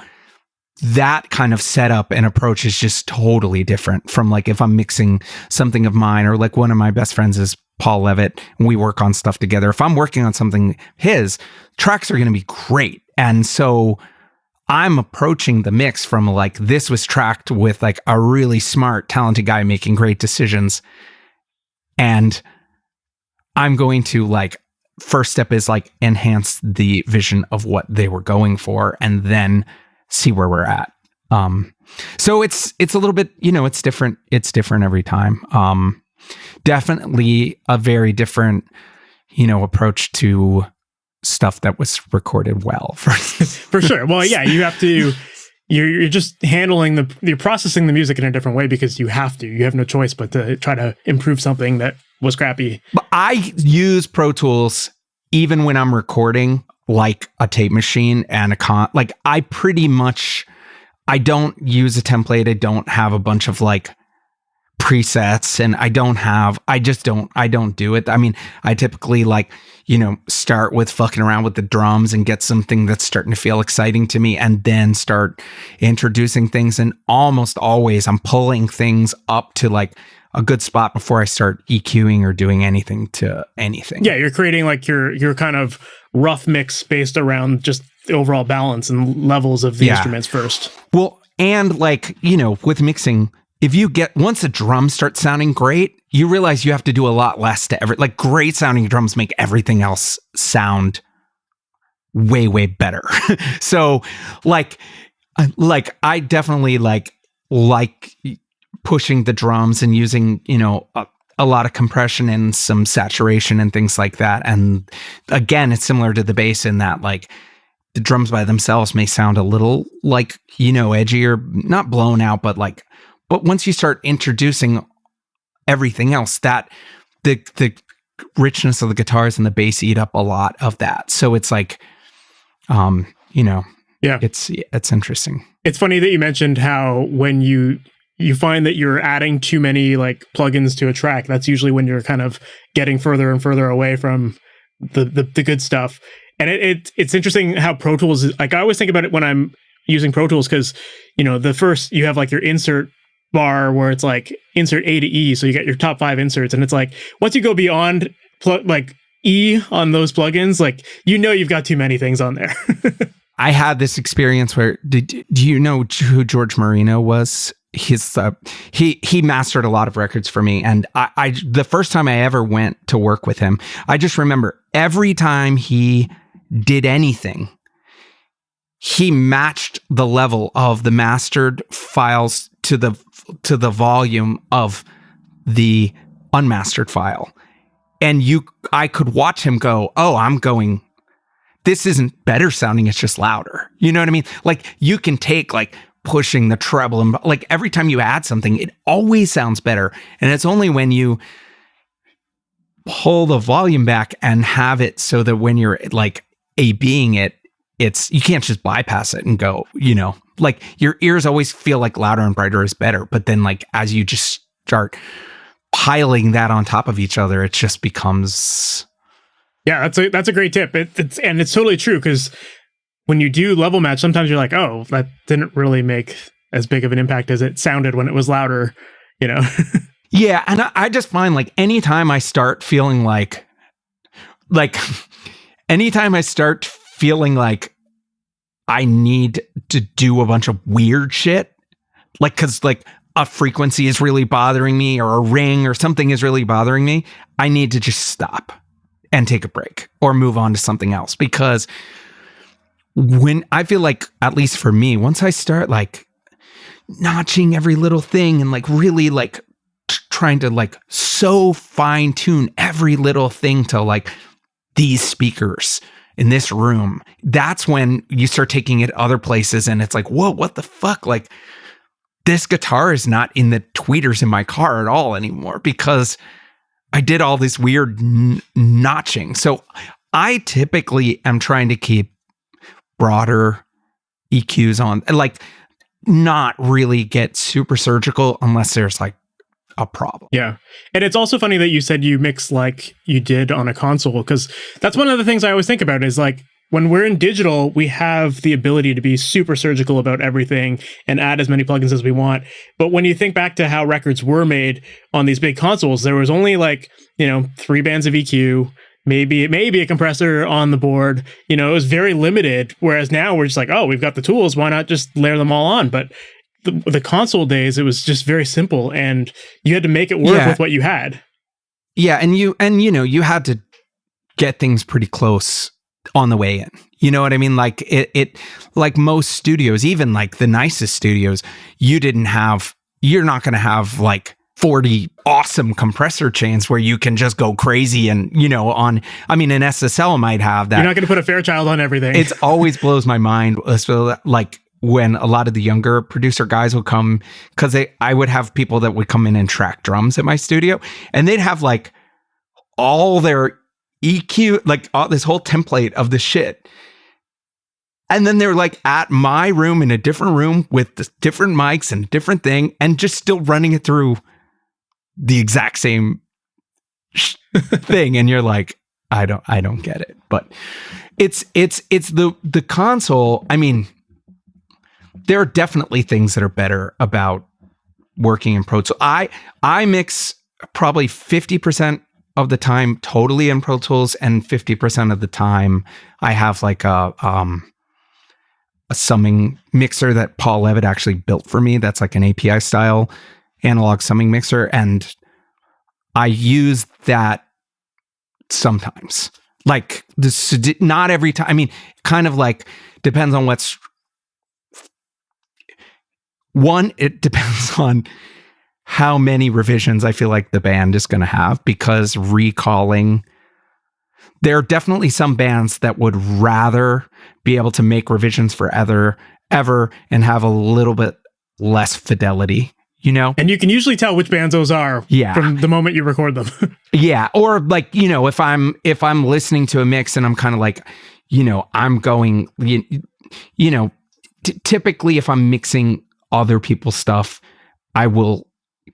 that kind of setup and approach is just totally different from like if I'm mixing something of mine, or like one of my best friends is Paul Levitt and we work on stuff together. If I'm working on something, his tracks are going to be great. And so I'm approaching the mix from like, this was tracked with like a really smart, talented guy making great decisions. And I'm going to like, first step is like enhance the vision of what they were going for and then see where we're at. So it's a little bit, it's different. It's different every time. Definitely a very different, approach to stuff that was recorded well for sure. Well, yeah, you have to, you're just handling you're processing the music in a different way because you have no choice but to try to improve something that was crappy. But I use Pro Tools even when I'm recording like a tape machine and like I don't use a template. I don't have a bunch of like presets and I don't do it. I mean, I typically like, start with fucking around with the drums and get something that's starting to feel exciting to me and then start introducing things. And almost always I'm pulling things up to like a good spot before I start EQing or doing anything to anything. Yeah, you're creating like your kind of rough mix based around just the overall balance and levels of the instruments first. Well, and like, with mixing, if you once a drum starts sounding great, you realize you have to do a lot less to like great sounding drums make everything else sound way, way better. So like I definitely like pushing the drums and using, a lot of compression and some saturation and things like that. And again, it's similar to the bass in that like the drums by themselves may sound a little like, edgy or not blown out, but once you start introducing everything else, that the richness of the guitars and the bass eat up a lot of that. So it's like, it's interesting. It's funny that you mentioned how when you find that you're adding too many like plugins to a track, that's usually when you're kind of getting further and further away from the good stuff. And it's interesting how Pro Tools is like, I always think about it when I'm using Pro Tools, because the first you have like your insert bar where it's like insert A to E, so you get your top 5 inserts, and it's like once you go beyond like E on those plugins, like you've got too many things on there. I had this experience where do you know who George Marino was? He mastered a lot of records for me, and I the first time I ever went to work with him, I just remember every time he did anything, he matched the level of the mastered files to the volume of the unmastered file, and I could watch him go, oh, this isn't better sounding, it's just louder. You know what I mean? Like you can take like pushing the treble and like every time you add something, it always sounds better. And it's only when you pull the volume back and have it so that when you're like A-Bing it, you can't just bypass it and go, like your ears always feel like louder and brighter is better. But then like, as you just start piling that on top of each other, it just becomes... Yeah, that's a great tip. It's totally true, because when you do level match, sometimes you're like, oh, that didn't really make as big of an impact as it sounded when it was louder, Yeah, and I just find like anytime I start feeling like anytime I start feeling like I need to do a bunch of weird shit, like because like a frequency is really bothering me or a ring or something is really bothering me, I need to just stop and take a break or move on to something else. Because when I feel like, at least for me, once I start like notching every little thing and like really like trying to like so fine tune every little thing to like these speakers in this room, that's when you start taking it other places and it's like, whoa, what the fuck? Like this guitar is not in the tweeters in my car at all anymore because I did all this weird notching. So I typically am trying to keep broader EQs on, like not really get super surgical unless there's like a problem. Yeah. And it's also funny that you said you mix like you did on a console, because that's one of the things I always think about is like, when we're in digital, we have the ability to be super surgical about everything and add as many plugins as we want. But when you think back to how records were made on these big consoles, there was only like, 3 bands of EQ, maybe a compressor on the board. It was very limited. Whereas now we're just like, oh, we've got the tools, why not just layer them all on? But the console days, it was just very simple and you had to make it work with what you had. Yeah, and you had to get things pretty close on the way in. You know what I mean? Like it like most studios, even like the nicest studios, you're not going to have like 40 awesome compressor chains where you can just go crazy and, an SSL might have that. You're not going to put a Fairchild on everything. It always blows my mind. So like when a lot of the younger producer guys would come, because I would have people that would come in and track drums at my studio, and they'd have like all their EQ, like this whole template of the shit. And then they're like at my room in a different room with the different mics and different thing, and just still running it through the exact same thing. And you're like, I don't get it. But it's the console. I mean, there are definitely things that are better about working in Pro Tools. I mix probably 50% of the time totally in Pro Tools, and 50% of the time I have like a summing mixer that Paul Levitt actually built for me. That's like an API style analog summing mixer, and I use that sometimes. Like this, not every time. I mean, kind of like depends on what's. One, it depends on how many revisions I feel like the band is going to have, because recalling, there are definitely some bands that would rather be able to make revisions for ever and have a little bit less fidelity, you know? And you can usually tell which bands those are from the moment you record them. Yeah. Or like, you know, if I'm listening to a mix and I'm kind of like, you know, I'm going, you know, typically if I'm mixing other people's stuff, I will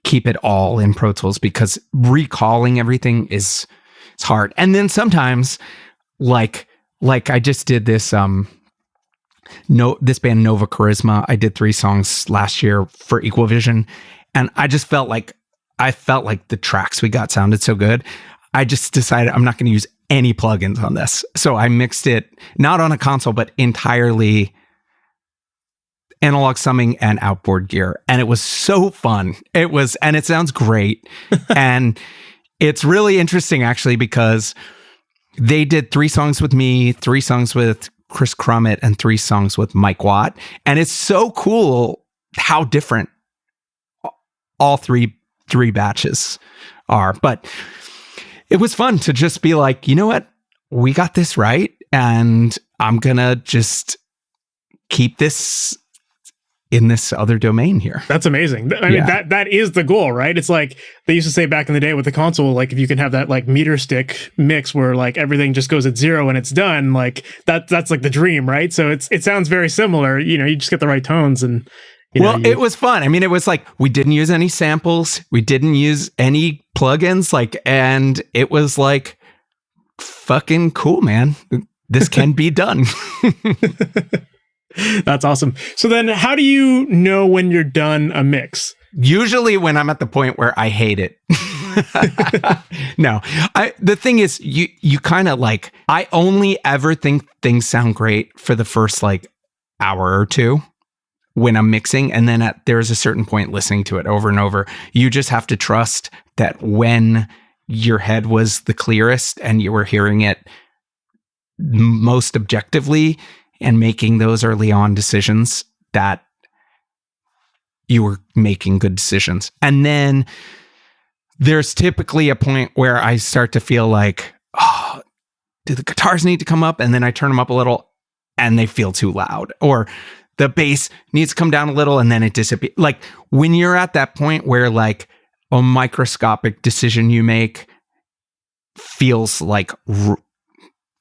keep it all in Pro Tools, because recalling everything is hard. And then sometimes like I just did this this band Nova Charisma. I did 3 songs last year for Equal Vision, and I just felt like the tracks we got sounded so good. I just decided I'm not going to use any plugins on this. So I mixed it not on a console, but entirely analog summing and outboard gear. And it was so fun. And it sounds great. And it's really interesting actually, because they did 3 songs with me, 3 songs with Chris Crummett, and 3 songs with Mike Watt. And it's so cool how different all three batches are. But it was fun to just be like, you know what? We got this right. And I'm going to just keep this in this other domain here. That's amazing. I mean, that is the goal, right? It's like they used to say back in the day with the console, like if you can have that like meter stick mix where like everything just goes at 0 and it's done, like that's like the dream, right? So it sounds very similar. You know, you just get the right tones and. It was fun. I mean, it was like we didn't use any samples, we didn't use any plugins, like, and it was like fucking cool, man. This can be done. That's awesome. So then how do you know when you're done a mix? Usually when I'm at the point where I hate it. No, the thing is, you kind of like, I only ever think things sound great for the first like hour or 2 when I'm mixing. And then there's a certain point listening to it over and over, you just have to trust that when your head was the clearest and you were hearing it most objectively and making those early on decisions, that you were making good decisions. And then there's typically a point where I start to feel like, oh, do the guitars need to come up? And then I turn them up a little and they feel too loud, or the bass needs to come down a little and then it disappears. Like when you're at that point where like a microscopic decision you make feels like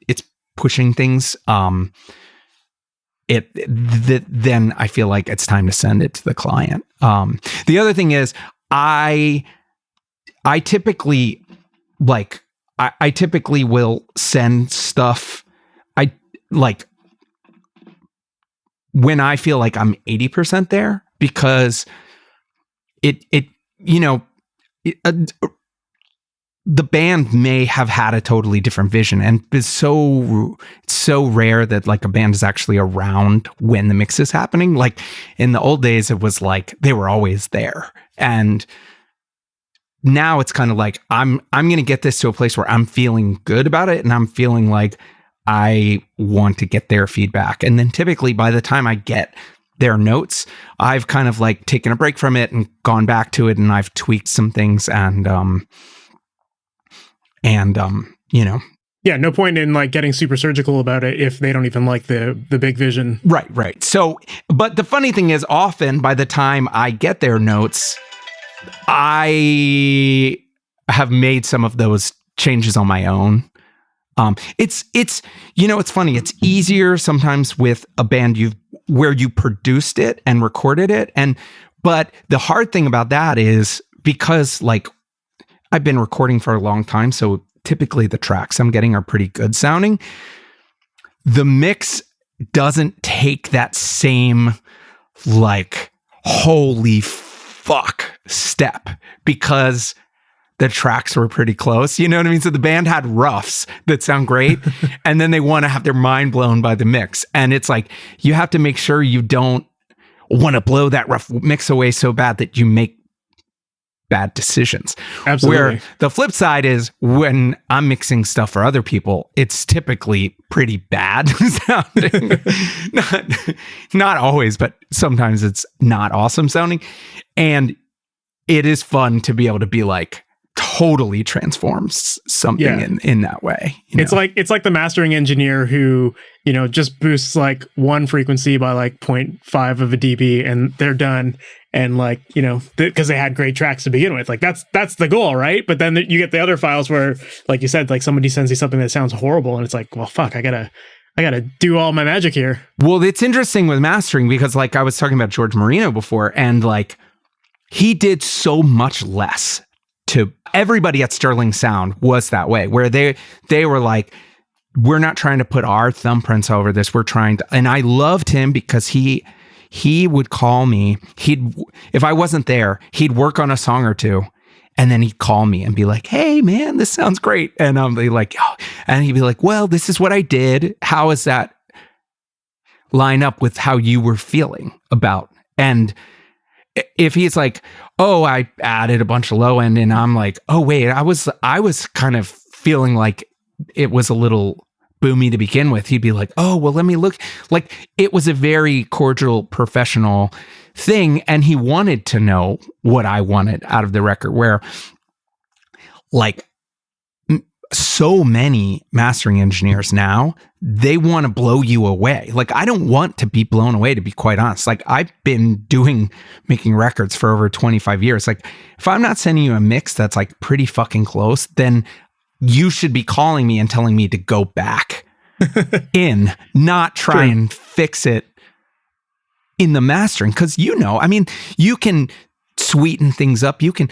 it's pushing things, then I feel like it's time to send it to the client. The other thing is I typically like, I typically will send stuff. I like when I feel like I'm 80% there, because the band may have had a totally different vision, and it's so rare that like a band is actually around when the mix is happening. Like in the old days, it was like they were always there, and now it's kind of like I'm going to get this to a place where I'm feeling good about it, and I'm feeling like I want to get their feedback. And then typically by the time I get their notes, I've kind of like taken a break from it and gone back to it, and I've tweaked some things, and you know. Yeah, no point in like getting super surgical about it if they don't even like the big vision. Right. So, but the funny thing is, often by the time I get their notes, I have made some of those changes on my own. It's you know, it's funny. It's easier sometimes with a band where you produced it and recorded it, but the hard thing about that is because like I've been recording for a long time, so typically the tracks I'm getting are pretty good sounding. The mix doesn't take that same like holy fuck step because the tracks were pretty close. You know what I mean? So the band had roughs that sound great, and then they want to have their mind blown by the mix. And it's like, you have to make sure you don't want to blow that rough mix away so bad that you make bad decisions. Absolutely. Where the flip side is, when I'm mixing stuff for other people, it's typically pretty bad sounding. Not always, but sometimes it's not awesome sounding. And it is fun to be able to be like, totally transforms something in that way. It's like the mastering engineer who, just boosts like one frequency by like 0.5 of a dB and they're done. And like, because they had great tracks to begin with, like that's the goal, right? But then you get the other files where, like you said, like somebody sends you something that sounds horrible and it's like, well, fuck, I gotta do all my magic here. Well, it's interesting with mastering because like I was talking about George Marino before, and like he did so much less. To everybody at Sterling Sound was that way, where they were like, we're not trying to put our thumbprints over this. We're trying to, and I loved him because he would call me. If I wasn't there, he'd work on a song or two, and then he'd call me and be like, "Hey man, this sounds great." And I'll be like, "Oh," and he'd be like, "Well, this is what I did. How does that line up with how you were feeling about?" And if he's like, "Oh, I added a bunch of low end," and I'm like, "Oh wait, I was kind of feeling like it was a little boomy to begin with," he'd be like, "Oh, well, let me look." Like, it was a very cordial, professional thing, and he wanted to know what I wanted out of the record, where like so many mastering engineers now, they want to blow you away. Like, I don't want to be blown away, to be quite honest. Like, I've been making records for over 25 years. Like, if I'm not sending you a mix that's like pretty fucking close, then you should be calling me and telling me to go back not try and fix it in the mastering. Because, I mean, you can sweeten things up. You can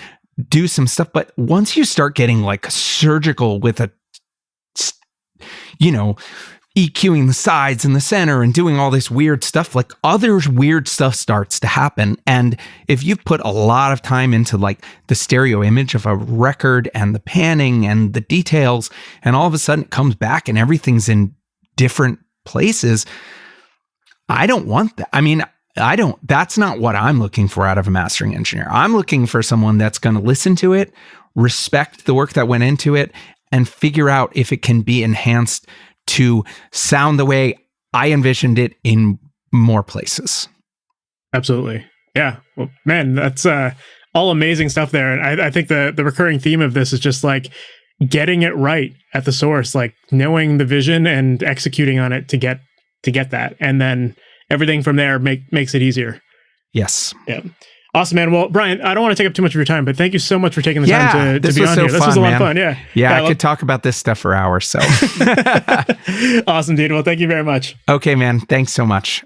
do some stuff, but once you start getting like surgical with EQing the sides and the center and doing all this weird stuff, like other weird stuff starts to happen. And if you've put a lot of time into like the stereo image of a record and the panning and the details, and all of a sudden it comes back and everything's in different places, I don't want that. I mean, that's not what I'm looking for out of a mastering engineer. I'm looking for someone that's going to listen to it, respect the work that went into it, and figure out if it can be enhanced to sound the way I envisioned it in more places. Absolutely. Yeah. Well, man, that's all amazing stuff there. And I think the recurring theme of this is just like getting it right at the source, like knowing the vision and executing on it to get that. And then everything from there makes it easier. Yes. Yeah. Awesome, man. Well, Brian, I don't want to take up too much of your time, but thank you so much for taking the time to be on here. This was a lot of fun. Yeah. Yeah, I could talk about this stuff for hours. So awesome, dude. Well, thank you very much. Okay, man. Thanks so much.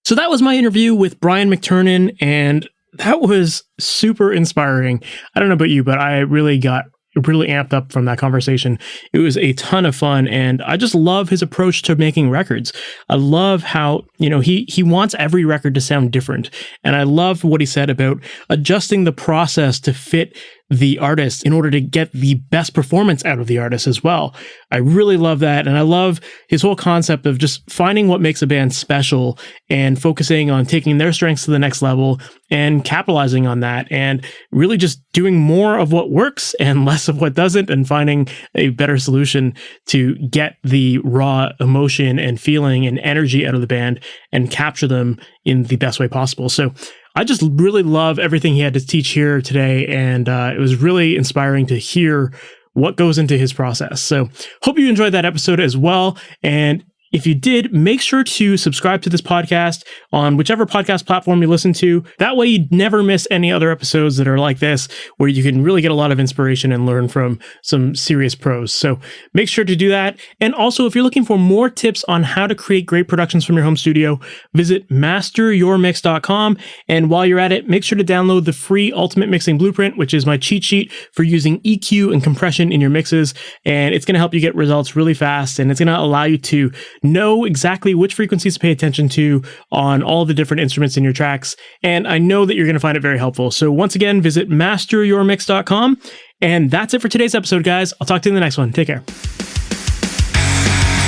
So that was my interview with Brian McTernan, and that was super inspiring. I don't know about you, but I really got amped up from that conversation. It was a ton of fun, and I just love his approach to making records. I love how, he wants every record to sound different, and I love what he said about adjusting the process to fit the artist in order to get the best performance out of the artist as well. I really love that, and I love his whole concept of just finding what makes a band special and focusing on taking their strengths to the next level and capitalizing on that, and really just doing more of what works and less of what doesn't, and finding a better solution to get the raw emotion and feeling and energy out of the band and capture them in the best way possible. So I just really love everything he had to teach here today, and it was really inspiring to hear what goes into his process. So hope you enjoyed that episode as well. And if you did, make sure to subscribe to this podcast on whichever podcast platform you listen to. That way you never miss any other episodes that are like this, where you can really get a lot of inspiration and learn from some serious pros. So make sure to do that. And also, if you're looking for more tips on how to create great productions from your home studio, visit MasterYourMix.com. And while you're at it, make sure to download the free Ultimate Mixing Blueprint, which is my cheat sheet for using EQ and compression in your mixes. And it's going to help you get results really fast. And it's going to allow you to know exactly which frequencies to pay attention to on all the different instruments in your tracks. And I know that you're going to find it very helpful. So once again, visit MasterYourMix.com. And that's it for today's episode, guys. I'll talk to you in the next one. Take care.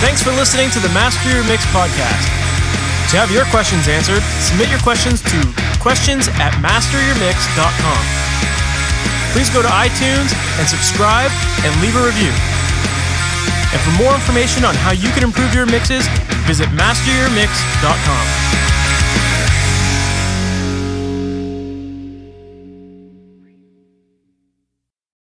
Thanks for listening to the Master Your Mix podcast. To have your questions answered, submit your questions to questions@masteryourmix.com. Please go to iTunes and subscribe and leave a review. And for more information on how you can improve your mixes, visit MasterYourMix.com.